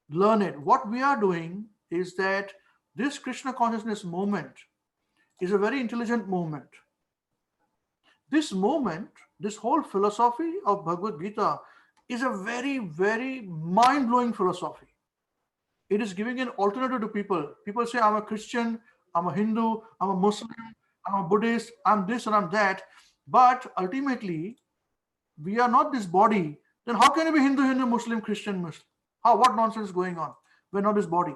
Learned. What we are doing is that this Krishna consciousness movement is a very intelligent movement. This movement, this whole philosophy of Bhagavad Gita is a very, very mind-blowing philosophy. It is giving an alternative to people. People say, I'm a Christian, I'm a Hindu, I'm a Muslim, I'm a Buddhist, I'm this and I'm that. But ultimately, we are not this body. Then how can you be Hindu, Muslim, Christian, Muslim? How? What nonsense is going on? We're not this body.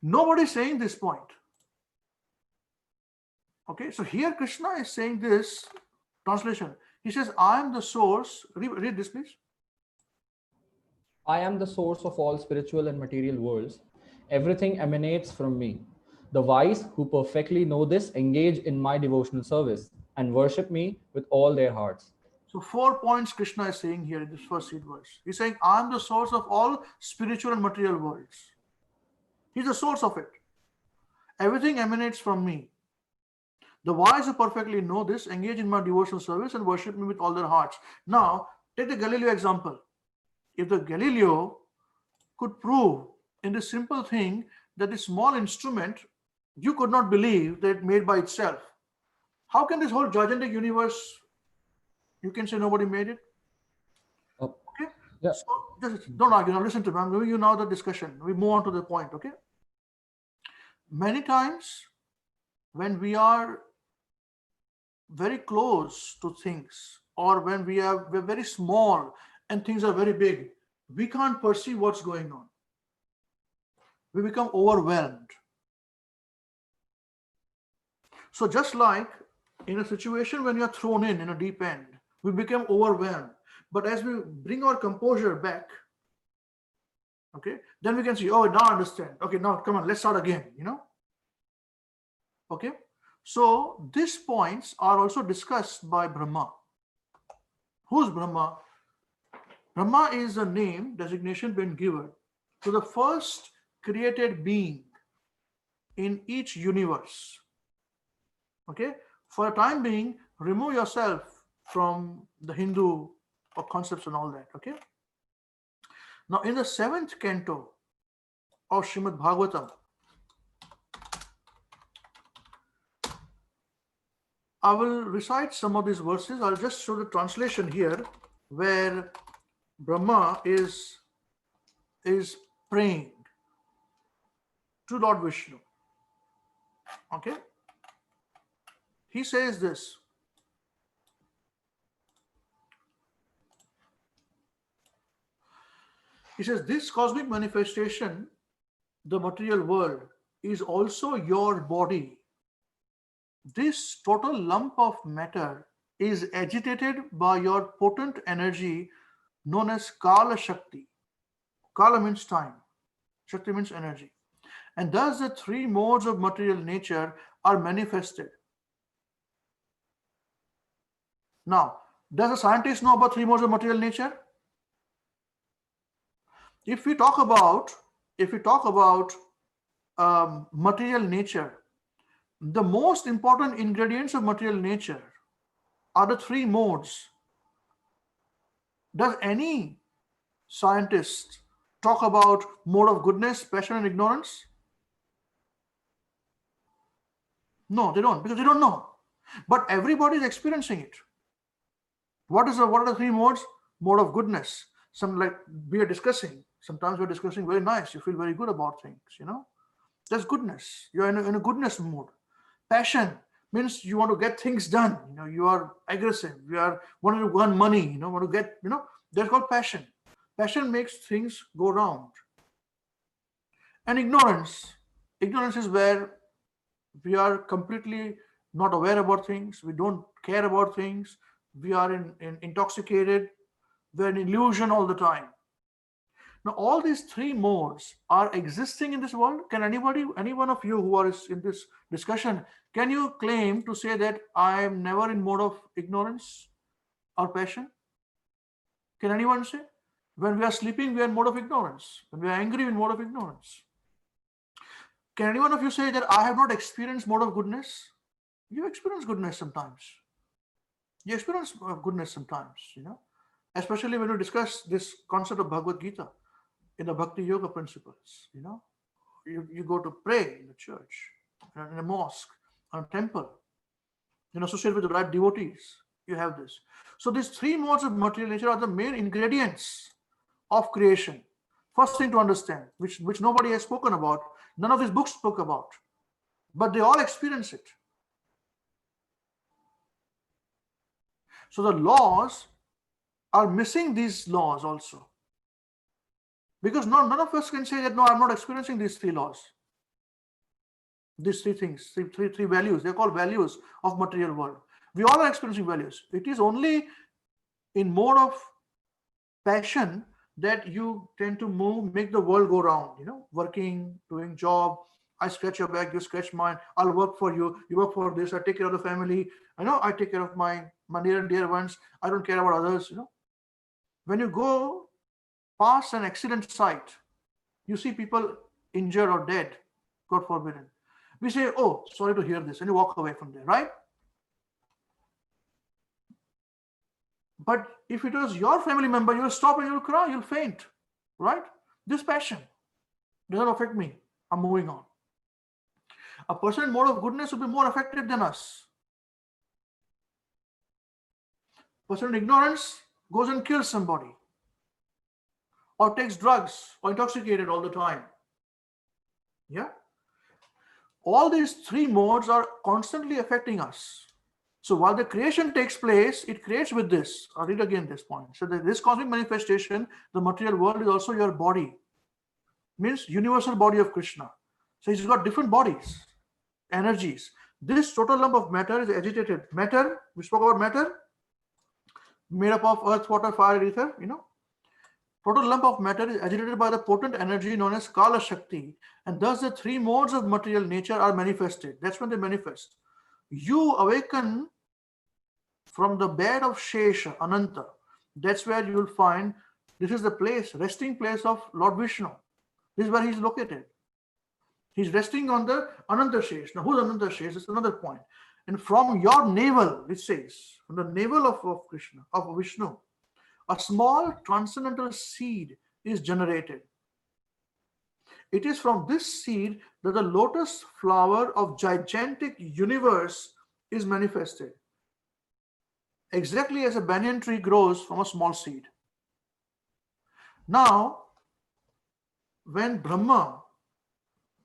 Nobody is saying this point. Okay, so here Krishna is saying this translation. He says, I am the source. Read this, please. I am the source of all spiritual and material worlds. Everything emanates from me. The wise who perfectly know this engage in my devotional service and worship me with all their hearts. So 4 points Krishna is saying here in this first 8 verse. He's saying, I am the source of all spiritual and material worlds. He's the source of it. Everything emanates from me. The wise who perfectly know this engage in my devotional service and worship me with all their hearts. Now, take the Galileo example. If the Galileo could prove in this simple thing that this small instrument, you could not believe that it made by itself, how can this whole gigantic universe, you can say nobody made it? Okay? Yeah. So just don't argue. Now listen to me. I'm giving you now the discussion. We move on to the point, okay? Many times when we are very close to things, or when we're very small and things are very big, we can't perceive what's going on. We become overwhelmed. So just like in a situation when you're thrown in a deep end, we become overwhelmed. But as we bring our composure back, okay, then we can see, oh, now I understand. Okay, now come on, let's start again, Okay. So these points are also discussed by Brahma. Who's Brahma? Brahma is a name, designation been given to the first created being in each universe. Okay? For a time being, remove yourself from the Hindu concepts and all that. Okay? Now, in the 7th canto of Srimad Bhagavatam, I will recite some of these verses. I'll just show the translation here where Brahma is praying to Lord Vishnu. Okay? He says this. He says, this cosmic manifestation, the material world, is also your body. This total lump of matter is agitated by your potent energy known as Kala Shakti. Kala means time. Shakti means energy. And thus the 3 modes of material nature are manifested. Now, does a scientist know about 3 modes of material nature? If we talk about material nature, the most important ingredients of material nature are the 3 modes. Does any scientist talk about mode of goodness, passion, and ignorance? No, they don't, because they don't know. But everybody is experiencing it. What are the 3 modes? Mode of goodness. Some, like we are discussing. Sometimes we're discussing very nice. You feel very good about things, That's goodness. You're in a goodness mode. Passion means you want to get things done. You are aggressive. You are wanting to earn money. Want to get, that's called passion. Passion makes things go round. And ignorance. Ignorance is where we are completely not aware about things. We don't care about things. We are intoxicated. We're in illusion all the time. Now, all these 3 modes are existing in this world. Can any one of you who are in this discussion, can you claim to say that I am never in mode of ignorance or passion? Can anyone say? When we are sleeping, we are in mode of ignorance. When we are angry, we are in mode of ignorance. Can any one of you say that I have not experienced mode of goodness? You experience goodness sometimes. You experience goodness sometimes, Especially when we discuss this concept of Bhagavad Gita in the Bhakti Yoga principles, You go to pray in the church, in a mosque, or a temple, associated with the right devotees. You have this. So these 3 modes of material nature are the main ingredients of creation. First thing to understand, which nobody has spoken about, none of these books spoke about, but they all experience it. So the laws are missing these laws also. Because none of us can say that, no, I'm not experiencing these three laws. These three things, three values, they're called values of material world. We all are experiencing values. It is only in mode of passion that you tend to move, make the world go round, working, doing job. I scratch your back, you scratch mine. I'll work for you. You work for this. I take care of the family. I take care of my near and dear ones. I don't care about others. When you go past an accident site, you see people injured or dead, God forbidden. We say, oh, sorry to hear this, and you walk away from there, right? But if it was your family member, you'll stop and you'll cry, you'll faint, right? This passion doesn't affect me. I'm moving on. A person in mode of goodness will be more affected than us. A person in ignorance goes and kills somebody, or takes drugs, or intoxicated all the time. Yeah? All these three modes are constantly affecting us. So while the creation takes place, it creates with this. I'll read again this point. So that this cosmic manifestation, the material world, is also your body. Means universal body of Krishna. So he's got different bodies, energies. This total lump of matter is agitated. Matter, we spoke about matter, made up of earth, water, fire, ether, Total lump of matter is agitated by the potent energy known as Kala Shakti, and thus the three modes of material nature are manifested. That's when they manifest. You awaken from the bed of Shesha, Ananta. That's where you will find, this is the place, resting place of Lord Vishnu. This is where he's located. He's resting on the Ananta Shesh. Now, who's Ananta Shesh? It's another point. And from your navel, it says, from the navel of Krishna, of Vishnu, a small transcendental seed is generated. It is from this seed that the lotus flower of gigantic universe is manifested. Exactly as a banyan tree grows from a small seed. Now, when Brahma,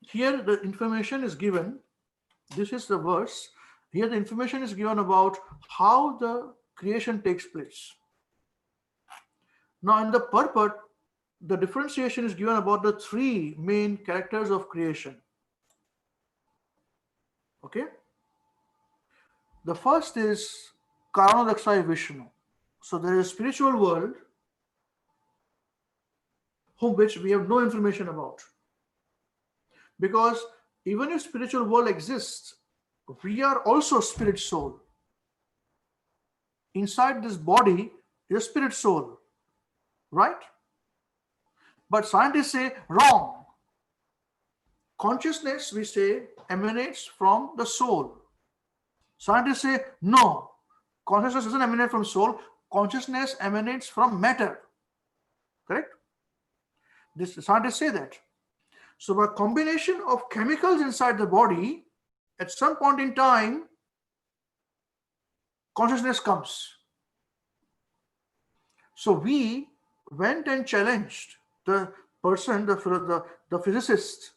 here the information is given, this is the verse, here the information is given about how the creation takes place. Now in the purport, the differentiation is given about the three main characters of creation. Okay? The first is Karanodakshaya Vishnu. So there is a spiritual world which we have no information about. Because even if spiritual world exists, we are also spirit soul. Inside this body is a spirit soul, right? But scientists say wrong. Consciousness, we say, emanates from the soul. Scientists say no. Consciousness doesn't emanate from soul. Consciousness emanates from matter. Correct? This scientists say that. So by combination of chemicals inside the body, at some point in time, consciousness comes. So we went and challenged the person, the physicist.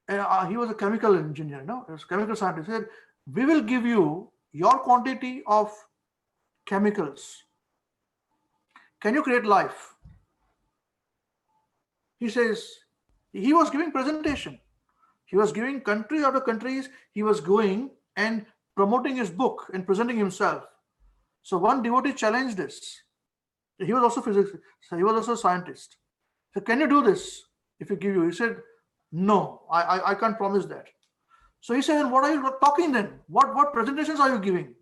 He was a chemical engineer, he was a chemical scientist. He said, we will give you your quantity of chemicals. Can you create life? He says, he was giving presentation. He was giving countries after countries. He was going and promoting his book and presenting himself. So one devotee challenged this. He was also physicist. So he was also a scientist. So can you do this if we give you? He said, no, I can't promise that. So he said, what are you talking then? What presentations are you giving?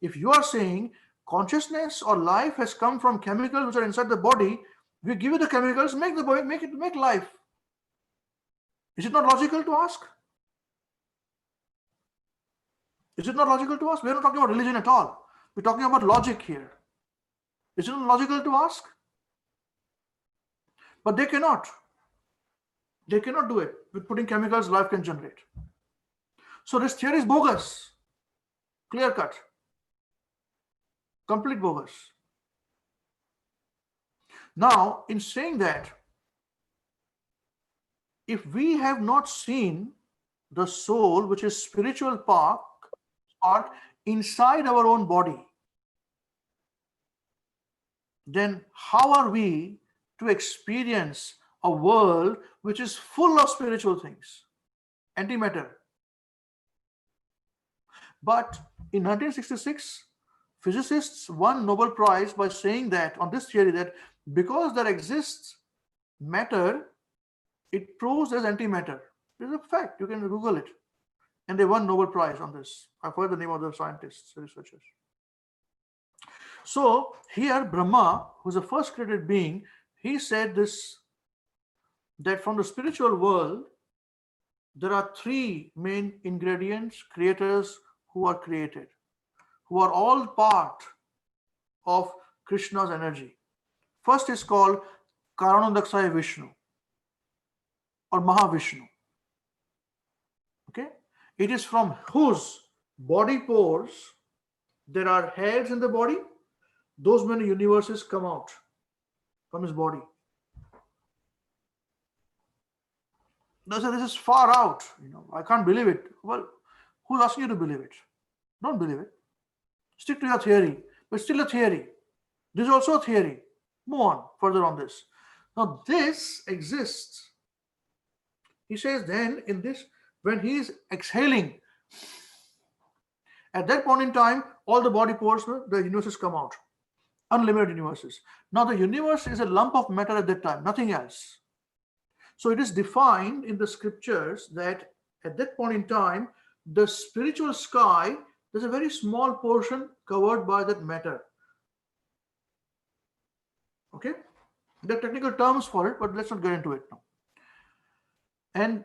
If you are saying consciousness or life has come from chemicals which are inside the body, we give you the chemicals, make the body, make life. Is it not logical to ask? Is it not logical to ask? We are not talking about religion at all. We're talking about logic here. Is it not logical to ask? But they cannot. They cannot do it. With putting chemicals, life can generate. So this theory is bogus. Clear cut. Complete bogus. Now, in saying that, if we have not seen the soul, which is spiritual part inside our own body, then how are we to experience a world which is full of spiritual things, antimatter? But in 1966, physicists won Nobel Prize by saying that, on this theory, that because there exists matter, it proves as antimatter. This is a fact. You can Google it. And they won Nobel Prize on this. I've heard the name of the scientists, researchers. So here Brahma, who's the first created being, he said this, that from the spiritual world, there are three main ingredients, creators who are created, who are all part of Krishna's energy. First is called Karanodakshaya Vishnu or Mahavishnu. Okay? It is from whose body pores there are hairs in the body. Those many universes come out from his body. They say this is far out. I can't believe it. Well, who's asking you to believe it? Don't believe it. Stick to your theory. But still a theory. This is also a theory. Move on further on this. Now this exists. He says then in this, when he is exhaling, at that point in time, all the body pores, the universes come out. Unlimited universes. Now the universe is a lump of matter at that time, nothing else. So it is defined in the scriptures that at that point in time, the spiritual sky, there's a very small portion covered by that matter. Okay? There are technical terms for it, but let's not get into it now. And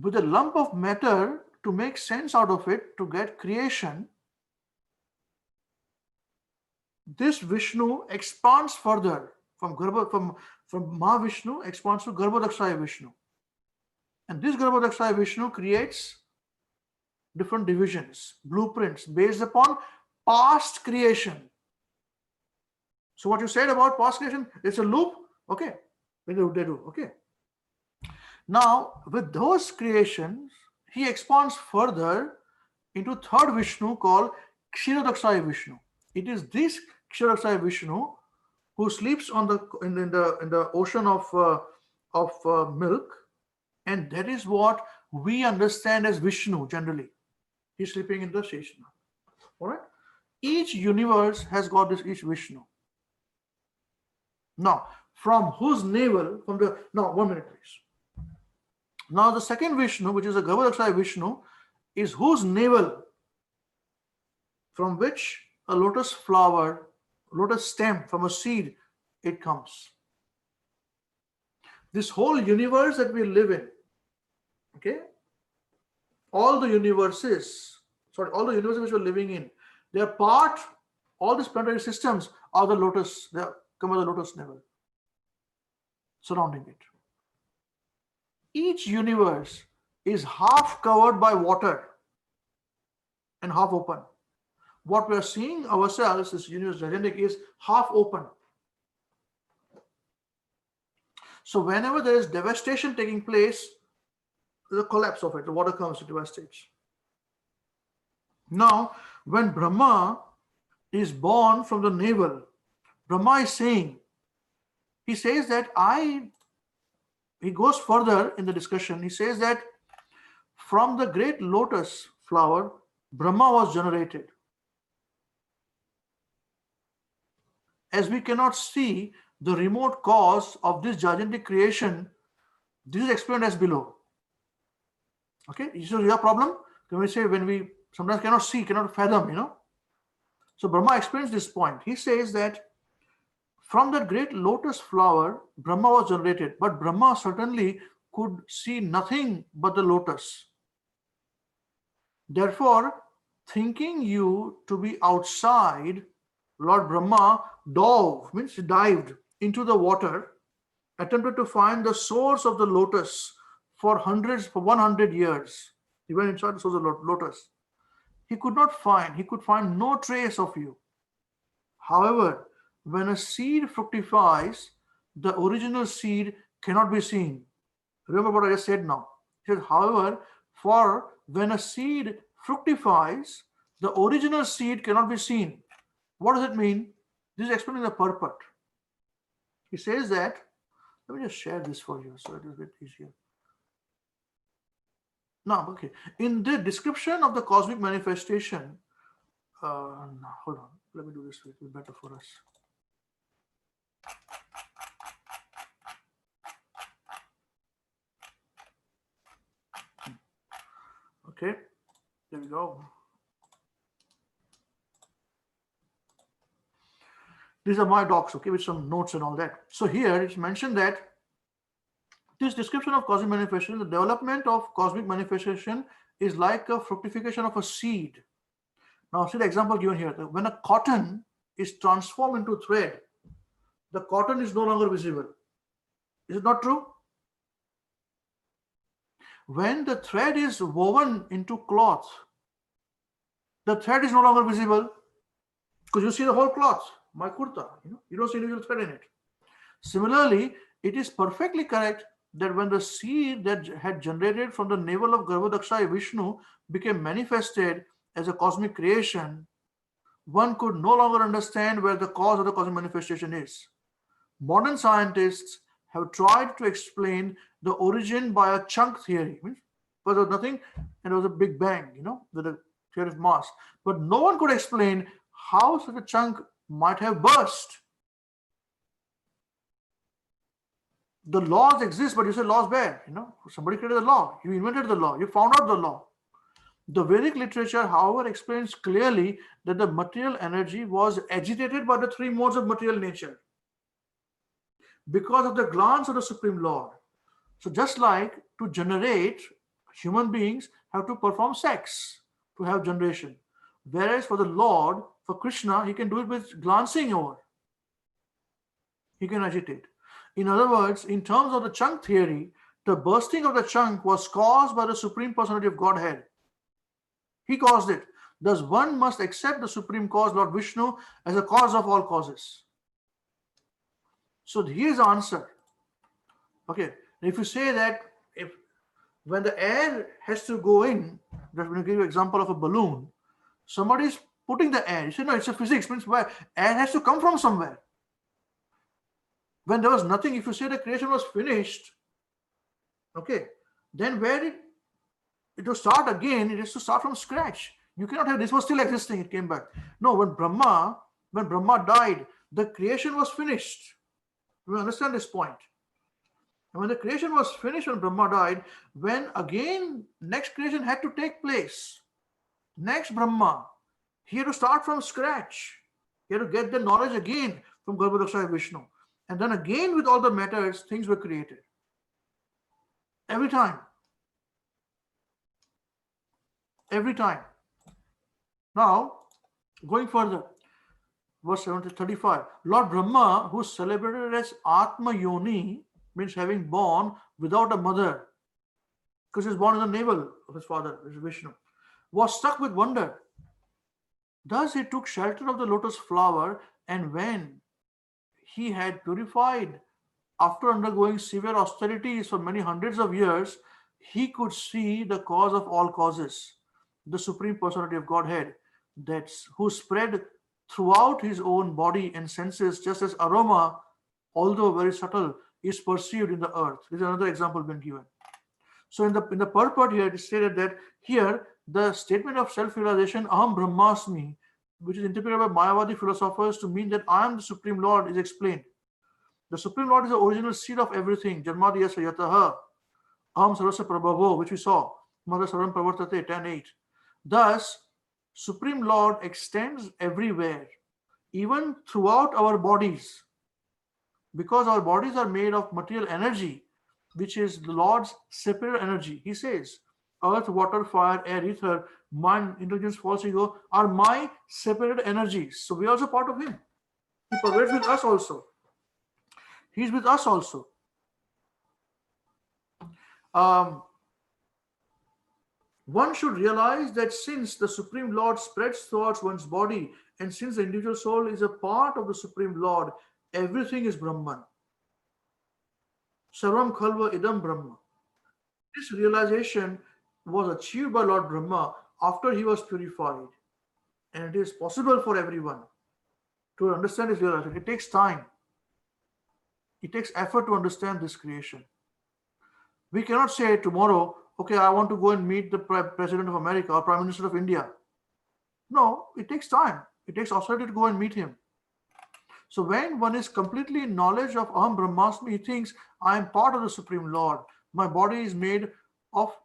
with a lump of matter, to make sense out of it, to get creation, this Vishnu expands further from Mahavishnu, expands to Garbhodakshaya Vishnu. And this Garbhodakshaya Vishnu creates different divisions, blueprints based upon past creation. So what you said about past creation, it's a loop, okay? They do, okay? Now, with those creations, he expands further into third Vishnu called Kshirodakshaya Vishnu. It is this Kshirodakshaya Vishnu who sleeps on in the ocean of milk, and that is what we understand as Vishnu generally. He's sleeping in the Sheshna. All right. Each universe has got this each Vishnu. Now, from whose navel? Now 1 minute, please. Now the second Vishnu, which is a Garbhodakshaya Vishnu, is whose navel? From which a lotus flower, lotus stem, from a seed, it comes. This whole universe that we live in, okay? All the universes which we're living in, they are part, all these planetary systems are the lotus, they come with the lotus navel surrounding it. Each universe is half covered by water and half open. What we are seeing ourselves, this universe gigantic, is half open. So whenever there is devastation taking place, the collapse of it, the water comes to devastate. Now, when Brahma is born from the navel, Brahma is saying, he says that he goes further in the discussion. He says that from the great lotus flower, Brahma was generated. As we cannot see the remote cause of this gigantic creation, this is explained as below. Okay, so your problem, can we say, when we sometimes cannot see, cannot fathom, So Brahma explains this point. He says that from that great lotus flower, Brahma was generated, but Brahma certainly could see nothing but the lotus. Therefore, thinking you to be outside, Lord Brahma dived into the water, attempted to find the source of the lotus for 100 years. He went inside the source of the lotus. He could find no trace of you. However, when a seed fructifies, the original seed cannot be seen. Remember what I just said now. He said, however, for when a seed fructifies, the original seed cannot be seen. What does it mean? This is explaining the purport. He says that, let me just share this for you so it is a bit easier. Now, okay, in the description of the cosmic manifestation, no, hold on, let me do this, it will be better for us. Okay, there we go. These are my docs, okay, with some notes and all that. So here it's mentioned that this description of cosmic manifestation, the development of cosmic manifestation is like a fructification of a seed. Now, see the example given here. When a cotton is transformed into thread, the cotton is no longer visible. Is it not true? When the thread is woven into cloth, the thread is no longer visible because you see the whole cloth, my kurta, you don't see individual thread in it. Similarly, it is perfectly correct that when the seed that had generated from the navel of Garbhodakshaya Vishnu became manifested as a cosmic creation, one could no longer understand where the cause of the cosmic manifestation is. Modern scientists have tried to explain the origin by a chunk theory. But there was nothing and there was a big bang, with a theory of mass. But no one could explain how such a chunk might have burst. The laws exist, but you say laws where? Somebody created the law. You invented the law. You found out the law. The Vedic literature, however, explains clearly that the material energy was agitated by the three modes of material nature because of the glance of the Supreme Lord. So just like to generate, human beings have to perform sex to have generation. Whereas for the Lord, for Krishna, he can do it with glancing over. He can agitate. In other words, in terms of the chunk theory, the bursting of the chunk was caused by the Supreme Personality of Godhead. He caused it. Thus, one must accept the Supreme Cause, Lord Vishnu, as a cause of all causes. So here's the answer. Okay, if you say that when the air has to go in, I'm going to give you an example of a balloon. Somebody's putting the air. You say, no, it's a physics, means where air has to come from somewhere. When there was nothing, if you say the creation was finished, okay, then where it will start again, it has to start from scratch. You cannot have, this was still existing, it came back. No, when Brahma died, the creation was finished. You understand this point? And when the creation was finished, when Brahma died, when again next creation had to take place, next Brahma, he had to start from scratch. He had to get the knowledge again from Garbhodakshaya Vishnu. And then again with all the matters, things were created. Every time. Every time. Now, going further, verse 35. Lord Brahma, who is celebrated as Atma Yoni, means having born without a mother, because he was born in the navel of his father, Vishnu, was struck with wonder. Thus he took shelter of the lotus flower, and when he had purified after undergoing severe austerities for many hundreds of years, he could see the cause of all causes, the Supreme Personality of Godhead, who spread throughout his own body and senses, just as aroma, although very subtle, is perceived in the earth. This is another example being given. So in the purport here, it is stated that here the statement of self-realization, Aham Brahmasmi, which is interpreted by Mayavadi philosophers to mean that I am the Supreme Lord, is explained. The Supreme Lord is the original seed of everything. Janmadiyasya yataha aham sarvasya prabhavo, which we saw. Mother Sarvam Pravartate 10.8. Thus, Supreme Lord extends everywhere, even throughout our bodies. Because our bodies are made of material energy, which is the Lord's separate energy. He says, earth, water, fire, air, ether, mind, intelligence, false ego are my separate energies. So we are also part of him. He pervades with us also. He's with us also. One should realize that since the Supreme Lord spreads throughout one's body, and since the individual soul is a part of the Supreme Lord, everything is Brahman. Sarvam Khalva Idam Brahma. This realization was achieved by Lord Brahma after he was purified. And it is possible for everyone to understand this realization. It takes time. It takes effort to understand this creation. We cannot say tomorrow, okay, I want to go and meet the President of America or Prime Minister of India. No, it takes time. It takes authority to go and meet him. So when one is completely in knowledge of Aham Brahmasmi, he thinks, I am part of the Supreme Lord. My body is made of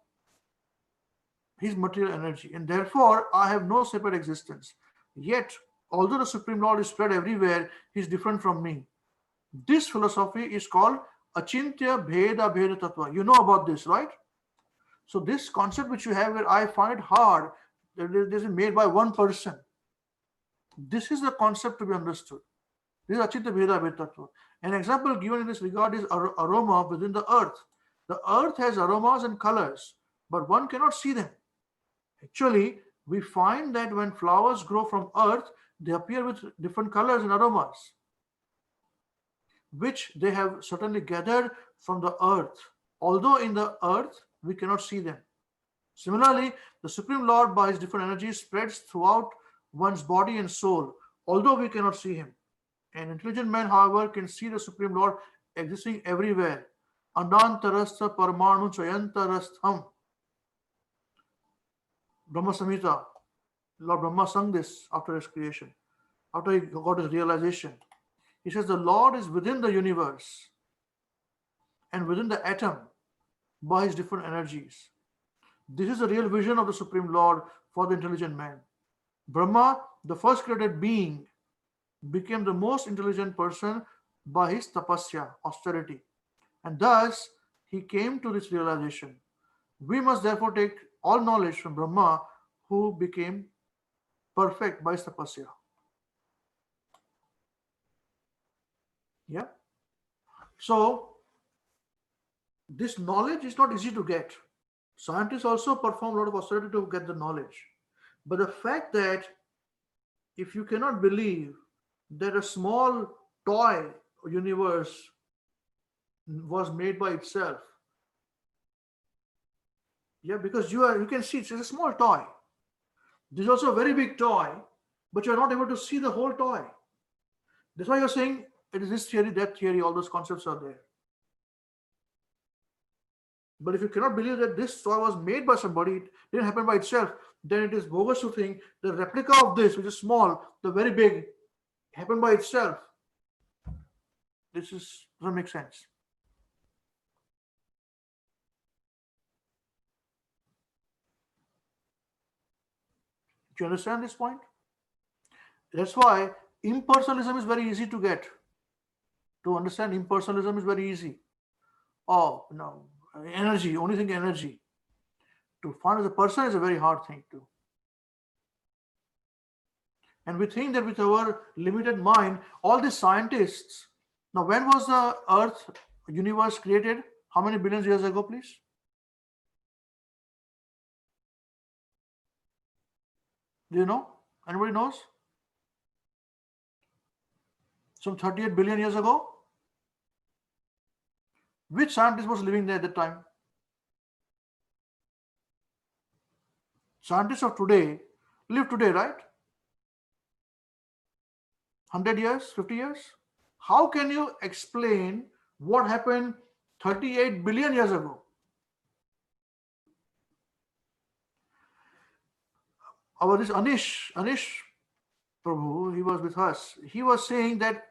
his material energy, and therefore I have no separate existence. Yet, although the Supreme Lord is spread everywhere, he is different from me. This philosophy is called Achintya Bheda Bheda Tattva. You know about this, right? So this concept which you have where I find it hard, that it is made by one person. This is the concept to be understood. This is Achintya Bheda Bheda Tattva. An example given in this regard is aroma within the earth. The earth has aromas and colors, but one cannot see them. Actually, we find that when flowers grow from earth, they appear with different colors and aromas, which they have certainly gathered from the earth. Although in the earth, we cannot see them. Similarly, the Supreme Lord, by his different energies, spreads throughout one's body and soul, although we cannot see him. An intelligent man, however, can see the Supreme Lord existing everywhere. Anantarastha Paramanu Chayantarastham. Brahma Samhita. Lord Brahma sung this after his creation, after he got his realization. He says the Lord is within the universe and within the atom by his different energies. This is the real vision of the Supreme Lord for the intelligent man. Brahma, the first created being, became the most intelligent person by his tapasya, austerity. And thus, he came to this realization. We must therefore take all knowledge from Brahma, who became perfect by his tapasya. Yeah. So, this knowledge is not easy to get. Scientists also perform a lot of austerity to get the knowledge. But the fact that if you cannot believe that a small toy universe was made by itself, yeah, because you can see it's a small toy. This is also a very big toy, but you're not able to see the whole toy. That's why you're saying it is this theory, that theory, all those concepts are there. But if you cannot believe that this toy was made by somebody, it didn't happen by itself, then it is bogus to think the replica of this, which is small, the very big, happened by itself. This doesn't make sense. Do you understand this point? That's why impersonalism is very easy to get. To understand impersonalism is very easy. Oh, no, energy, only think energy. To find as a person is a very hard thing to. And we think that with our limited mind, all these scientists, now when was the earth, universe created? How many billions years ago, please? Do you know? Anybody knows? Some 38 billion years ago? Which scientist was living there at that time? Scientists of today live today, right? 100 years, 50 years? How can you explain what happened 38 billion years ago? Our this Anish Prabhu, he was with us. He was saying that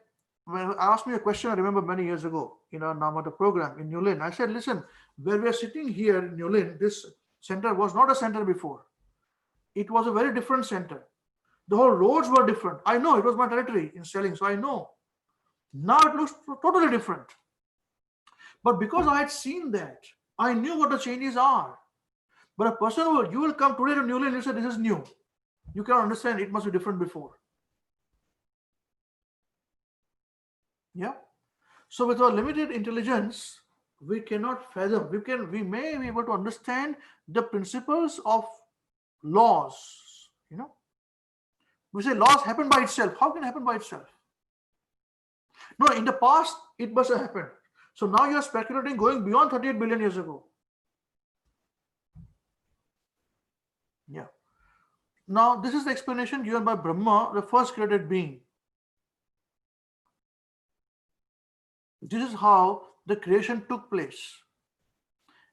when he asked me a question, I remember many years ago in our Namata program in Newlyn. I said, listen, where we are sitting here in Newlyn, this center was not a center before. It was a very different center. The whole roads were different. I know, it was my territory in selling, so I know. Now it looks totally different. But because I had seen that, I knew what the changes are. But a person you will come today to Newlyn and you say, this is new. You cannot understand, it must be different before. Yeah. So with our limited intelligence, we cannot fathom. We may be able to understand the principles of laws. We say laws happen by itself. How can it happen by itself? No, in the past it must have happened. So now you are speculating going beyond 38 billion years ago. Yeah. Now this is the explanation given by Brahma, the first created being. This is how the creation took place.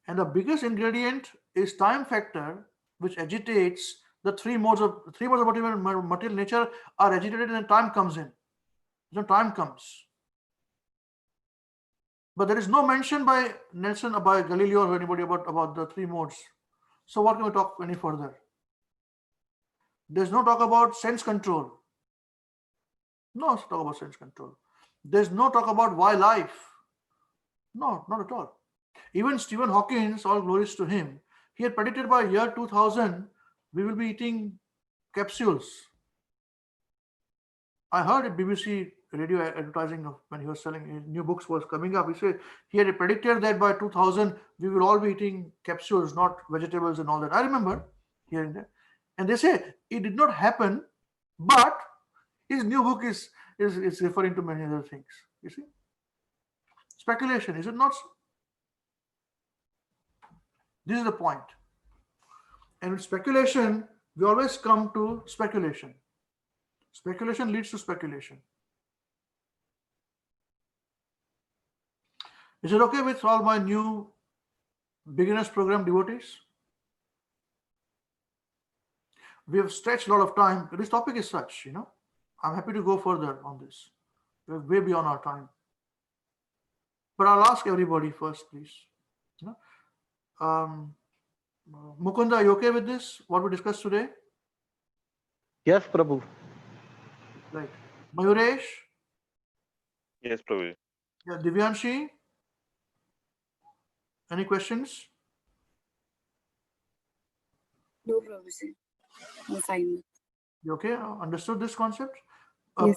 And the biggest ingredient is time factor, which agitates the three modes of material nature are agitated and time comes in. So time comes. But there is no mention by Nelson, by Galileo or anybody about the three modes. So what can we talk any further? There's no talk about sense control. No talk about sense control. There's no talk about why life. No, not at all. Even Stephen Hawking, all glories to him, he had predicted by year 2000 we will be eating capsules. I heard at BBC radio advertising when he was selling his new books was coming up. He said he had predicted that by 2000 we will all be eating capsules, not vegetables and all that. I remember hearing that. And they say it did not happen, but his new book is referring to many other things. You see? Speculation, is it not so? This is the point. And with speculation, we always come to speculation. Speculation leads to speculation. Is it okay with all my new beginners program devotees? We have stretched a lot of time. This topic is such, I'm happy to go further on this. We're way beyond our time. But I'll ask everybody first, please. Mukunda, are you okay with this? What we discussed today? Yes, Prabhu. Right. Mayuresh? Yes, Prabhu. Yeah, Divyanshi? Any questions? No, Prabhuji. I'm fine. You okay? Understood this concept? Yes.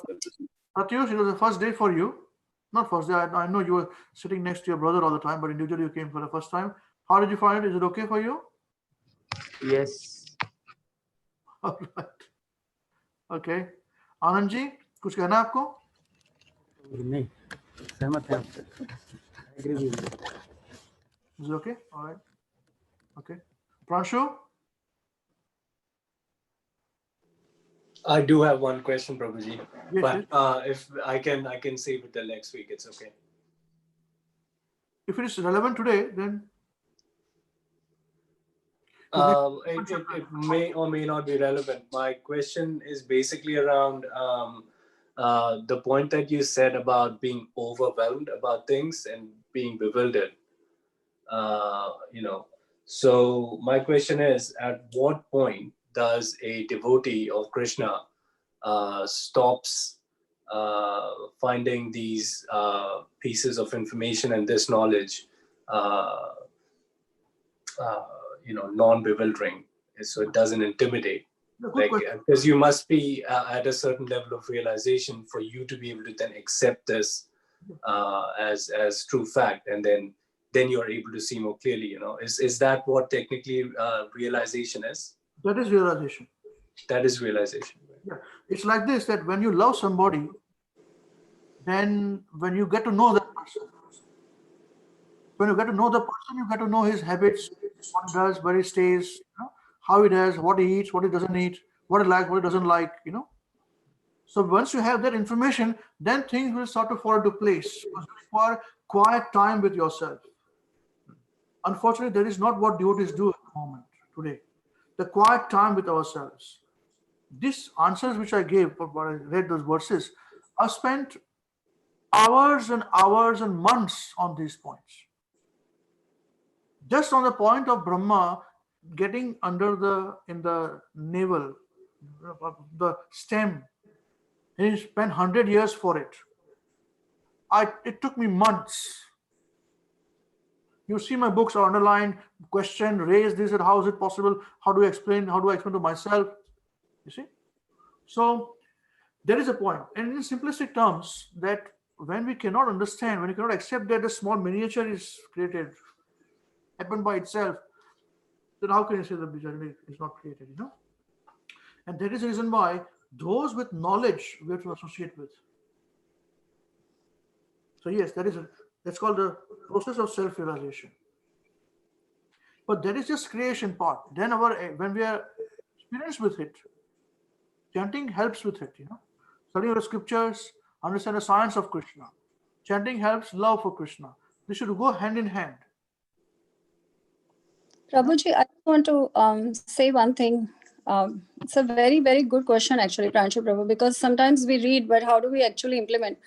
Pratyush, it was the first day for you. Not first day. I know you were sitting next to your brother all the time, but individually you came for the first time. How did you find it? Is it okay for you? Yes. All right. Okay. Anand ji कुछ कहना है आपको? नहीं, सहमत हैं आपसे. I agree with you. Is it okay? All right. Okay. Pranshu? I do have one question, Prabhuji. Yes, but yes. If I can save it till next week. It's okay. If it is relevant today, then it may or may not be relevant. My question is basically around the point that you said about being overwhelmed about things and being bewildered. So my question is, at what point does a devotee of Krishna stops finding these pieces of information and this knowledge non-bewildering, so it doesn't intimidate? Because you must be at a certain level of realization for you to be able to then accept this as true fact, and then you're able to see more clearly. Is that what technically realization is? that is realization. That is realization. Yeah. It's like this, that when you love somebody, then when you get to know that person, you get to know his habits, what he does, where he stays, how he does, what he eats, what he doesn't eat, what he likes, what he doesn't like, So once you have that information, then things will start to fall into place. You require quiet time with yourself. Unfortunately, that is not what devotees do at the moment today. The quiet time with ourselves. These answers which I gave, when I read those verses, I spent hours and hours and months on these points. Just on the point of Brahma getting in the navel, the stem, he spent 100 years for it. It took me months. You see my books are underlined, question, raise this, and how is it possible? How do I explain to myself? You see? So there is a point. And in simplistic terms, that when we cannot understand, when we cannot accept that a small miniature is created, happened by itself, then how can you say the journey is not created, And that is the reason why those with knowledge we have to associate with. So yes, that's called the process of self-realization. But that is just creation part. Then when we are experienced with it, chanting helps with it, Studying the scriptures, understand the science of Krishna. Chanting helps love for Krishna. They should go hand in hand. Prabhuji, I want to say one thing. It's a very, very good question, actually, Pranchu Prabhu, because sometimes we read, but how do we actually implement?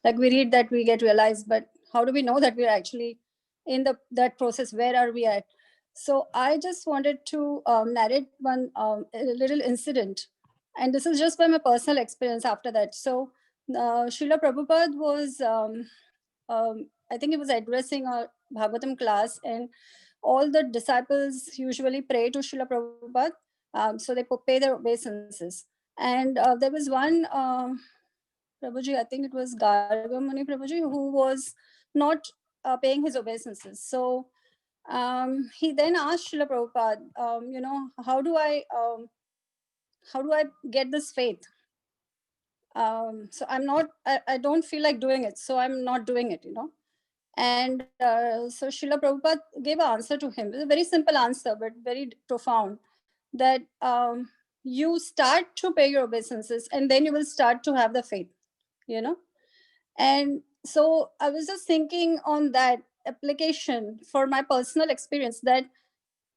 Like we read that we get realized, but how do we know that we're actually in that process? Where are we at? So I just wanted to narrate one little incident. And this is just by my personal experience after that. So Srila Prabhupada was, I think he was addressing a Bhagavatam class, and all the disciples usually pray to Srila Prabhupada. So they pay their obeisances. And there was one Prabhuji, I think it was Garga Muni Prabhuji, who was not paying his obeisances. So he then asked Srila Prabhupada, how do I get this faith? So I don't feel like doing it. So I'm not doing it, And so Srila Prabhupada gave an answer to him. It was a very simple answer, but very profound, that you start to pay your obeisances and then you will start to have the faith, And so I was just thinking on that application for my personal experience, that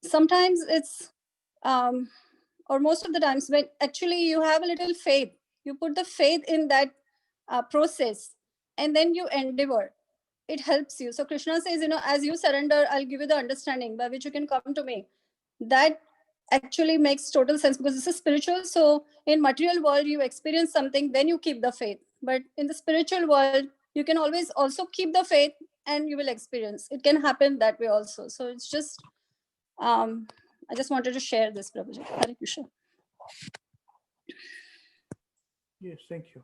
sometimes it's, or most of the times, when actually you have a little faith, you put the faith in that process, and then you endeavor. It helps you. So Krishna says, as you surrender, I'll give you the understanding by which you can come to me. That actually makes total sense, because this is spiritual. So in material world, you experience something, then you keep the faith. But in the spiritual world, you can always also keep the faith and you will experience. It can happen that way also. So it's just, I just wanted to share this, Prabhuji. Hare Krishna. Yes, thank you.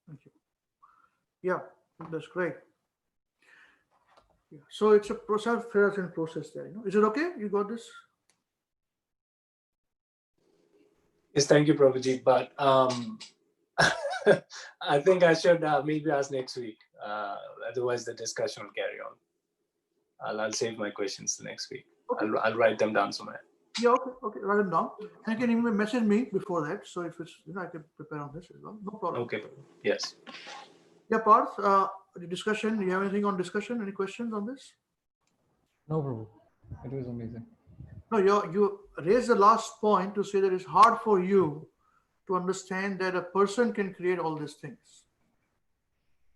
Thank you. Yeah, that's great. Yeah. So it's a process there. Is it okay? You got this? Yes, thank you, Prabhuji. But I think I should maybe ask next week. Otherwise, the discussion will carry on. I'll save my questions next week. Okay. I'll write them down somewhere. Yeah, okay. Write them down. And you can even message me before that. So if it's, I can prepare on this as well. No problem. Okay. Yes. Yeah, Parth, the discussion. Do you have anything on discussion? Any questions on this? No, Prabhu. It was amazing. No, you raised the last point to say that it's hard for you to understand that a person can create all these things.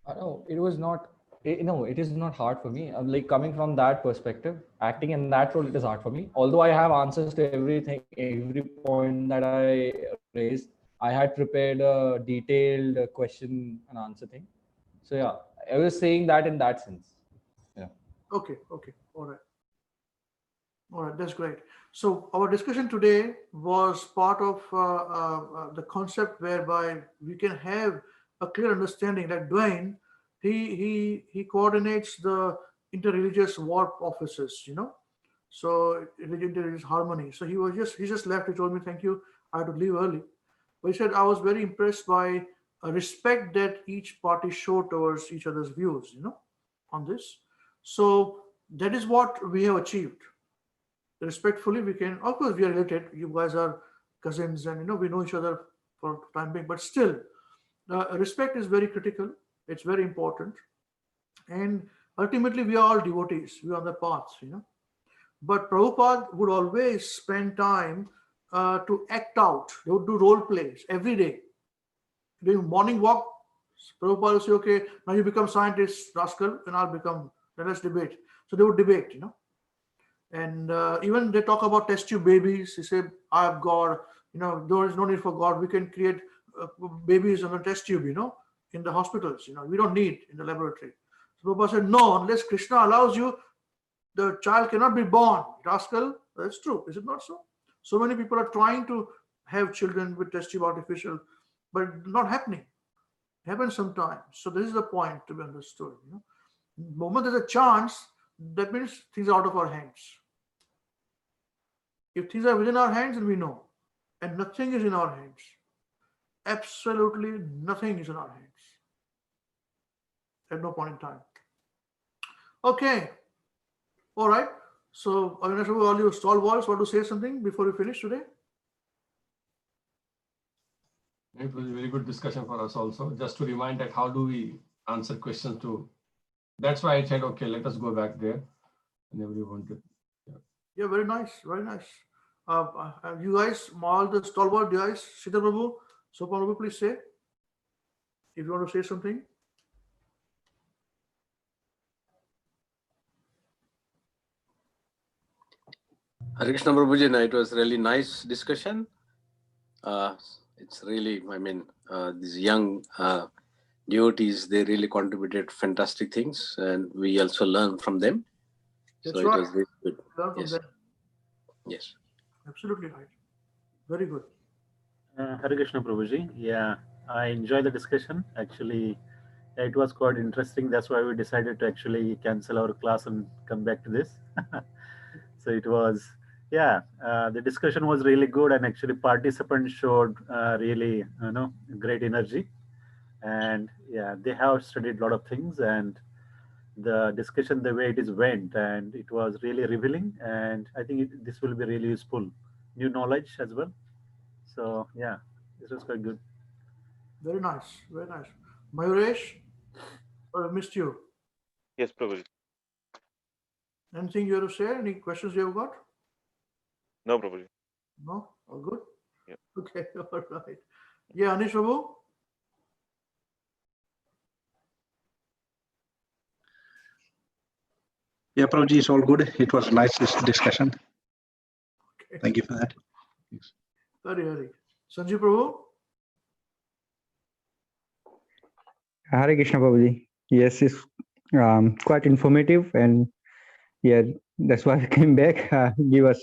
No, it was not. No, it is not hard for me. Like coming from that perspective, acting in that role, it is hard for me. Although I have answers to everything, every point that I raised, I had prepared a detailed question and answer thing. So yeah, I was saying that in that sense. Yeah. Okay. All right, that's great. So our discussion today was part of the concept whereby we can have a clear understanding that Dwayne, he coordinates the interreligious warp offices, so interreligious harmony. So he just left. He told me, thank you, I had to leave early. But he said, I was very impressed by respect that each party showed towards each other's views, on this. So that is what we have achieved. Respectfully, we can, of course, we are related. You guys are cousins, and we know each other for time being. But still, respect is very critical. It's very important, and ultimately, we are all devotees. We are on the path, But Prabhupada would always spend time to act out. They would do role plays every day. During morning walk, Prabhupada would say, "Okay, now you become scientist, rascal, and I'll become. Let us debate." So they would debate, And even they talk about test tube babies. He said, I have God, there is no need for God. We can create babies on a test tube, in the hospitals. We don't need in the laboratory. So Prabhupada said, no, unless Krishna allows you, the child cannot be born. Rascal, that's true. Is it not so? So many people are trying to have children with test tube artificial, but not happening. Happens sometimes. So this is the point to be understood. The moment there's a chance, that means things are out of our hands. If things are within our hands, then we know. And nothing is in our hands. Absolutely nothing is in our hands. At no point in time. Okay. All right. So, Avinash, all you stalwarts want to say something before we finish today? It was a very good discussion for us also. Just to remind that how do we answer questions to, that's why I said, okay, let us go back there. And everybody wanted. Yeah, very nice, very nice. You guys, all the stalwart guys, Sita Prabhu, so Prabhu, please say, if you want to say something. Hare Krishna Prabhuji, it was really nice discussion. It's really, I mean, these young devotees, they really contributed fantastic things, and we also learn from them. That's so right. It was very good. Learn from Yes. them. Yes. Absolutely right. Very good. Hare Krishna Prabhuji. Yeah, I enjoyed the discussion. Actually, it was quite interesting. That's why we decided to actually cancel our class and come back to this. So it was, yeah, the discussion was really good, and actually participants showed really, great energy. And yeah, they have studied a lot of things, and the discussion, the way it is went, and it was really revealing. And I think this will be really useful, new knowledge as well. So yeah, this was quite good. Very nice, very nice. Mayuresh, I missed you. Yes, Prabhuji. Anything you have to say? Any questions you have got? No, Prabhuji. No? All good? Yeah. Okay, all right. Yeah, Anish Prabhu? Yeah, Prabhuji, it's all good. It was a nice discussion. Okay. Thank you for that. Very. Sanjeev Prabhu? Hare Krishna Prabhuji. Yes, it's quite informative, and yeah, that's why I came back. Give us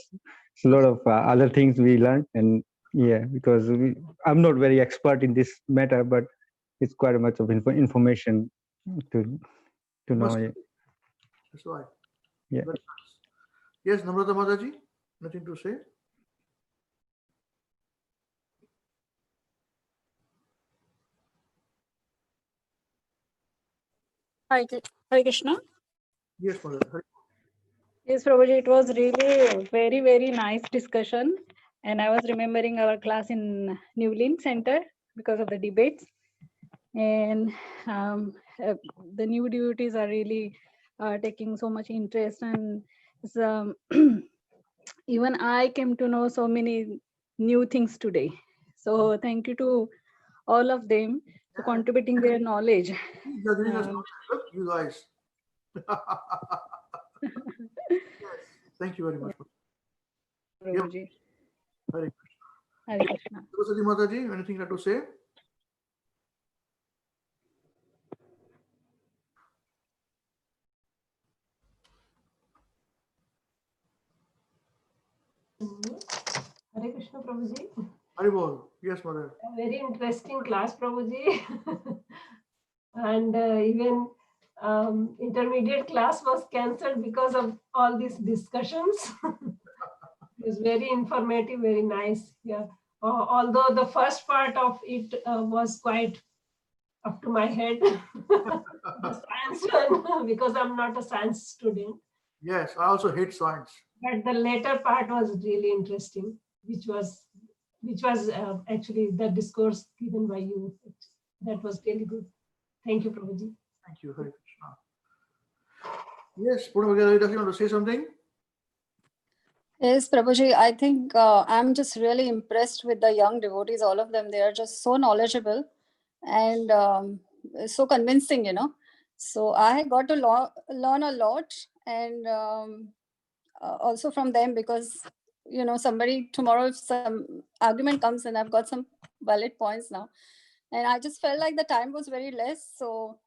a lot of other things we learned, and yeah, because I'm not very expert in this matter, but it's quite much of information to know. Yeah. That's right. Yeah. Very nice. Yes, Namrata Mataji, nothing to say? Hare Krishna. Yes, Mother. Yes, Prabhuji, it was really a very, very nice discussion. And I was remembering our class in Newlin Center because of the debates. And the new devotees are really taking so much interest. And even I came to know so many new things today. So thank you to all of them for contributing their knowledge. Look, you guys. Yes, thank you very much. Prabhuji. Hare Krishna. Hare Krishna. Saraswati Mataji, anything you have to say? Hare Krishna Prabhuji. Haribol. Yes, Mother. A very interesting class, Prabhuji. And even intermediate class was cancelled because of all these discussions. It was very informative, very nice. Yeah. Although the first part of it was quite up to my head, the science one, because I'm not a science student. Yes, I also hate science. But the later part was really interesting, which was actually the discourse given by you. That was really good. Thank you, Prabhuji. Thank you, Hare Krishna. Yes, Purnamagala, does you want to say something? Yes, Prabhuji, I think I'm just really impressed with the young devotees, all of them. They are just so knowledgeable and so convincing, So I got to learn a lot, and also from them, because, somebody tomorrow, if some argument comes, and I've got some valid points now. And I just felt like the time was very less. So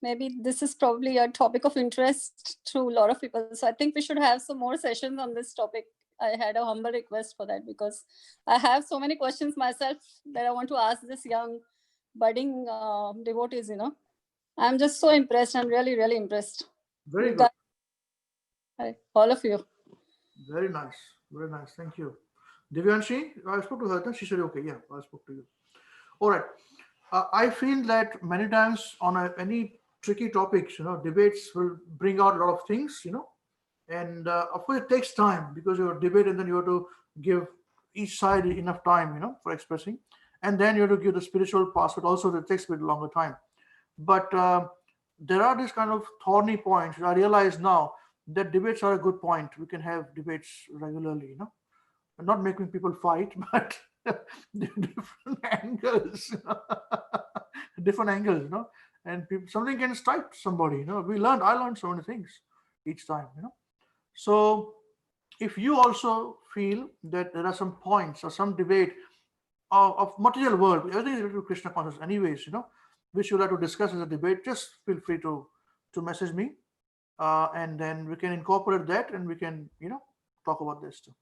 maybe this is probably a topic of interest to a lot of people. So I think we should have some more sessions on this topic. I had a humble request for that, because I have so many questions myself that I want to ask this young budding devotees, I'm just so impressed. I'm really, really impressed. Very You good. guys, all of you. Very nice. Very nice. Thank you. Divyanshi, I spoke to her. She said, okay, yeah, I spoke to you. All right. I feel that many times on any tricky topics, debates will bring out a lot of things, and of course it takes time because you debate and then you have to give each side enough time, for expressing, and then you have to give the spiritual part, but also it takes a bit longer time. But there are these kind of thorny points. I realize now that debates are a good point. We can have debates regularly, not making people fight, but different angles, different angles, and people, something can strike somebody, I learned so many things each time, So if you also feel that there are some points or some debate of material world, everything is related to Krishna consciousness anyways, which you'd like to discuss as a debate, just feel free to message me, and then we can incorporate that and we can, talk about this too.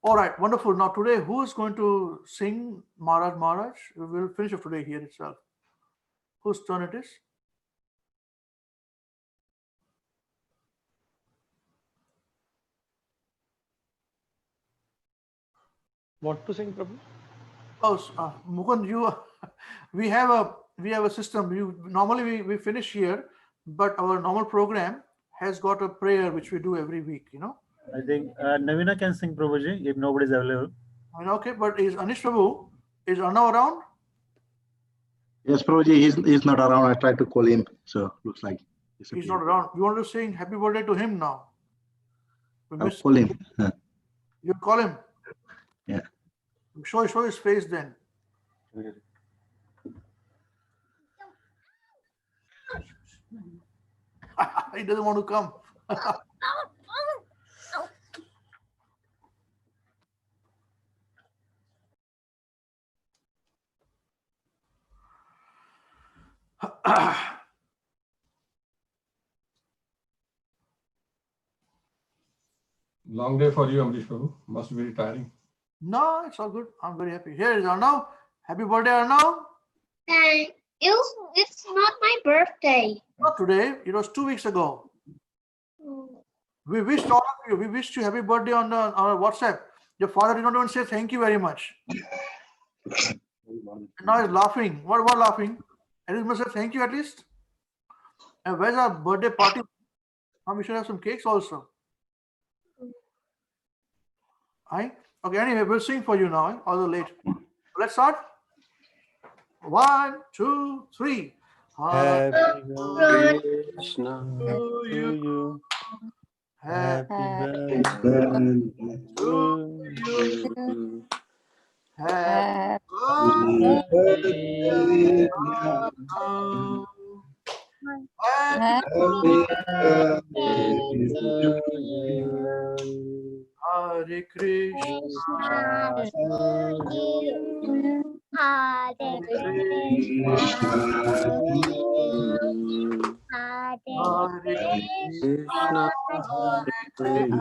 All right, wonderful. Now today, who is going to sing Maharaj? We will finish up today here itself. Whose turn it is? What to sing, Prabhu? Oh, Mukund, we have a system. Normally we finish here, but our normal program has got a prayer which we do every week. I think Navina can sing, Prabhuji, if nobody is available. Okay, but is Anish Prabhu, is Arnav around? Yes, Prabhuji, he's not around. I tried to call him, so looks like he's not around. You want to sing happy birthday to him now? I'll call him. You call him? Yeah. Show his face then. He doesn't want to come. Long day for you, Amrish Prabhu. Must be very tiring. No, it's all good. I'm very happy. Here is Arnav. Happy birthday, Arnav. Thank you. It's not my birthday. Not today. It was 2 weeks ago. We wished all of you. We wished you happy birthday on our WhatsApp. Your father did not even say thank you very much. And now he's laughing. What laughing? And he must say thank you at least. And where's our birthday party? We should have some cakes also. Aye? Okay, anyway, we'll sing for you now, although late. Let's start. 1, 2, 3. Happy birthday to you. Happy birthday to you. Happy birthday. Happy birthday to you. Hare Krishna. To you. Hare Krishna.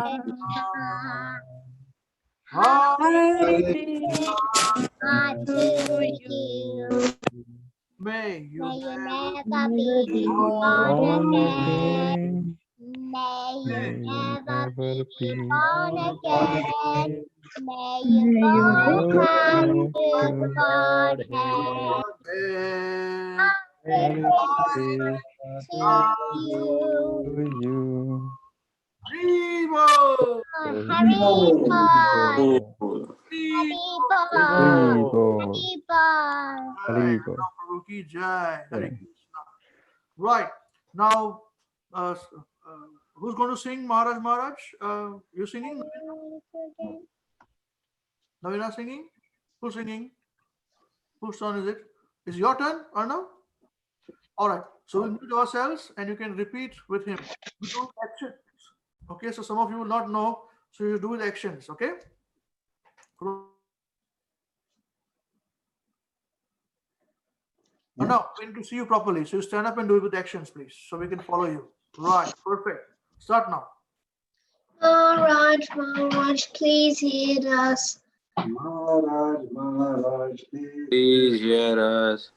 Hare Krishna. To you. May you never be born again. May you never be born again. May you go back to Godhead. Hare Krishna to you. Haribo. Right now, who's going to sing Maharaj? You singing? Navina singing? Who's singing? Whose turn is it? Is it your turn or no? All right. So we'll mute ourselves and you can repeat with him. We do actions. Okay. So some of you will not know. So you do with actions. Okay. No, we need to see you properly. So you stand up and do it with actions, please, so we can follow you. Right. Perfect. Start now. Maharaj, please hear us. Maharaj, Maharaj, Please hear us.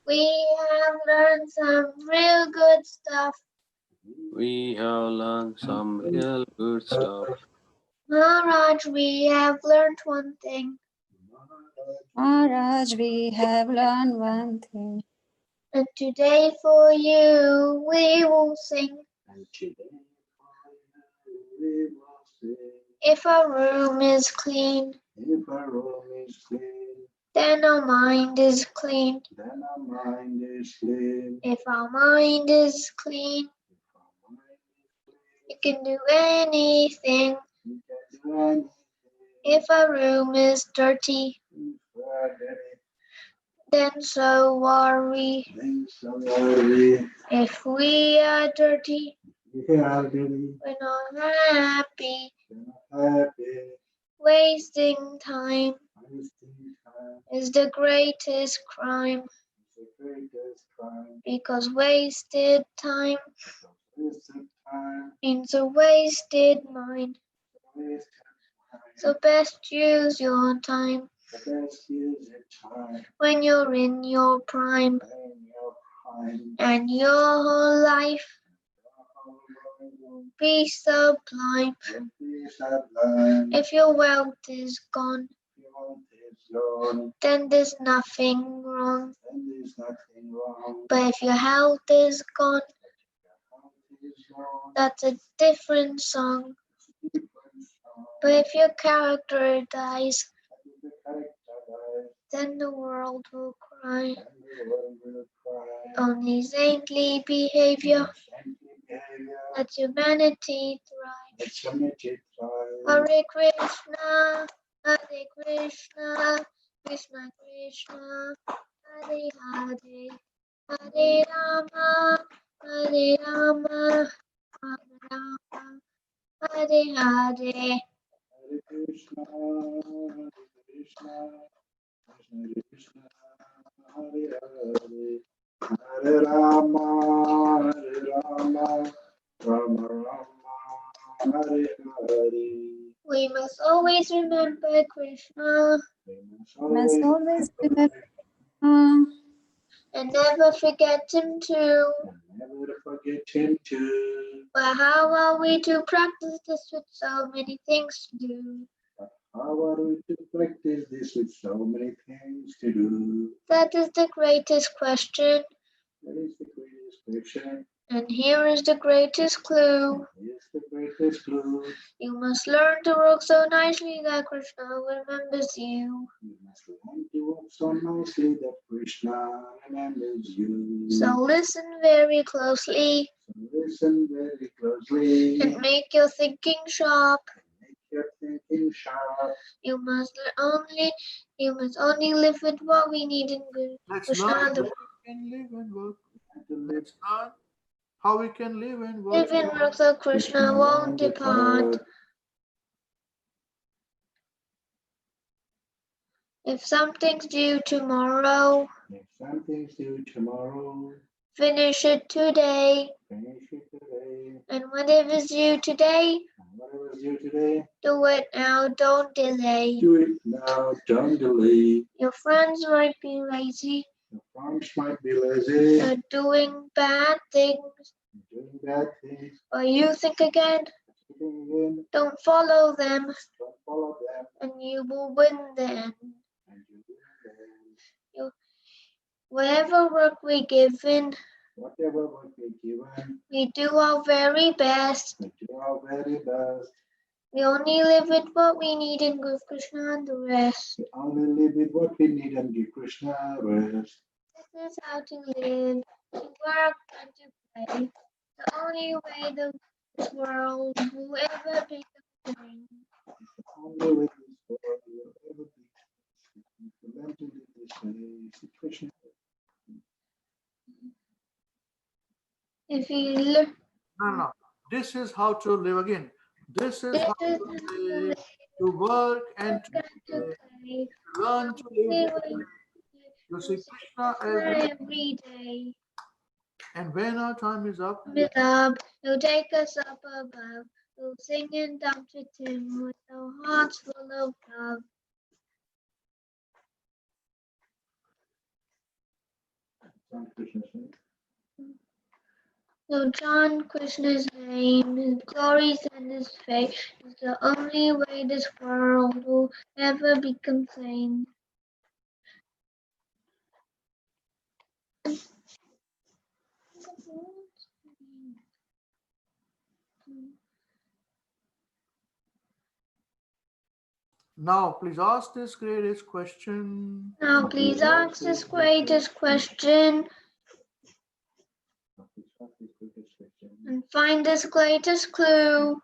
We have learned some real good stuff. We have learned some real good stuff. Maharaj, we have learned one thing. Maharaj, we have learned one thing. And today for you we will sing. If our room is clean, If our room is clean, then our mind is clean. then our mind is clean. If our mind is clean, you can do anything. We can do anything. If our room is dirty, If our dirty, then so are we. then so are we. If we are dirty, We are dirty, we're not happy. we're not happy. Wasting time Wasting time is the greatest crime, is the greatest crime. because wasted time Wasted time, means a wasted mind. wasted time. So best use your time The best use your time when you're in your prime, when you're prime. and your whole life will be sublime. Don't be sublime. If your wealth is gone, If your want is gone, then there's nothing wrong. then there's nothing wrong. But if your health is gone, Health is gone, that's a different song. different song. But if your character dies, If the character dies, then the world will cry. then the world will cry. Only saintly behavior Saintly behavior, let humanity thrive. let humanity thrive. Hare Krishna, Hare Krishna, Krishna Krishna, Hare Hare, Hare Rama, Hare Rama, Rama Rama, Hare Hare. Hare Krishna, Hare Krishna, Krishna Krishna, Hare Hare, Hare Rama, Hare Rama, Rama Rama, Hare Hare. We must always remember Krishna Must always remember. and never forget him too. Never forget him too. But how are we to practice this with so many things to do? How are we to practice this with so many things to do? That is the greatest question, That is the greatest question. and here is the greatest clue. Here's the greatest clue. You must learn to work so nicely that Krishna remembers you. You must learn to walk so nicely that Krishna remembers you. So listen very closely So listen very closely. and make your thinking sharp. Make your thinking sharp. You must only live with what we need in good. Let's Krishna, learn the how we can live and work. Let's learn how we can live and work. live and work so Krishna won't depart. If something's due tomorrow, If something's due tomorrow, finish it today. finish it today. And whatever's due today, And whatever's due today, do it now, don't delay. do it now, don't delay. Your friends might be lazy, Your farms might be lazy, they're doing bad things, doing bad things, but you think again, sleeping again, don't follow them, don't follow them, and you will win then. and you will then. Whatever work we given, Whatever work we're given, we do our very best. we do our very best. We only live with what we need and give Krishna and the rest. We only live with what we need and give Krishna rest. This is how to live, to work and to play. The only way this world will ever be the same. Only with this world will ever be. If we learn to live this way, situation. If you learn, No. This is how to live again. This is how to live, to work and to play. Learn to live. You see Krishna every day. And when our time is up, He'll take us up above. We'll sing and dance with him with our hearts full of love. So John Krishna's name, his glories and his faith is the only way this world will ever become sane. Now, please ask this greatest question. Now, please ask this greatest question and find this greatest clue.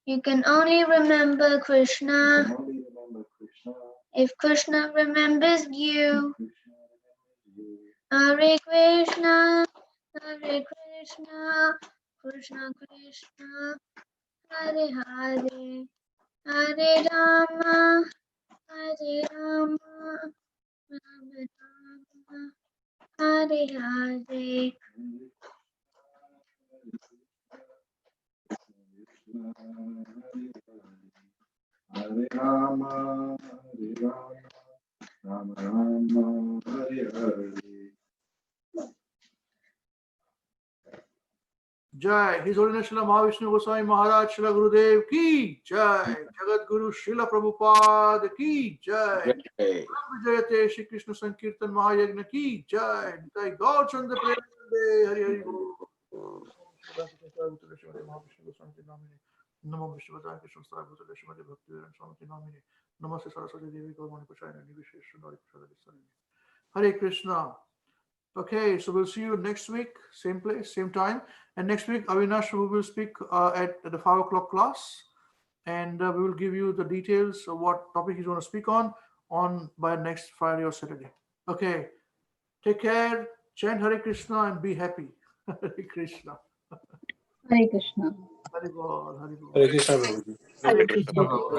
You can only remember Krishna if Krishna remembers you. Hare Krishna, Hare Krishna, Krishna Krishna, Hare Hare, Hare Rama, Hare Rama, Rama Rama, Hare Hare. Hare Rama, Hare Rama, Rama Rama, Hare Hare. Jai. His Holiness Srila Mahavishnu Goswami Maharaj Srila Gurudev ki Jai. Jagat Guru Srila Prabhupada ki Jai. Vijayate Shri Krishna Sankirtan Mahayagna ki Jai. Thy God Chanda Premande Hari Hari Bol. Namo Vishwavadaya Krishna Star Bhutale Shrimati Bhakti Vedanta Swamiti Namini. Namaste Saraswati Devi Gaurmani Pachayana Nivisheshu Nari Prasada Visarani. Hare Krishna. Okay, so we'll see you next week, same place, same time. And next week, Avinash will speak at the 5 o'clock class. And we will give you the details of what topic he's going to speak on by next Friday or Saturday. Okay, take care, chant Hare Krishna and be happy. Hare Krishna. Hare Krishna. Hare Bol, Hare Bol. Hare Krishna, Prabhuji. Hare Krishna.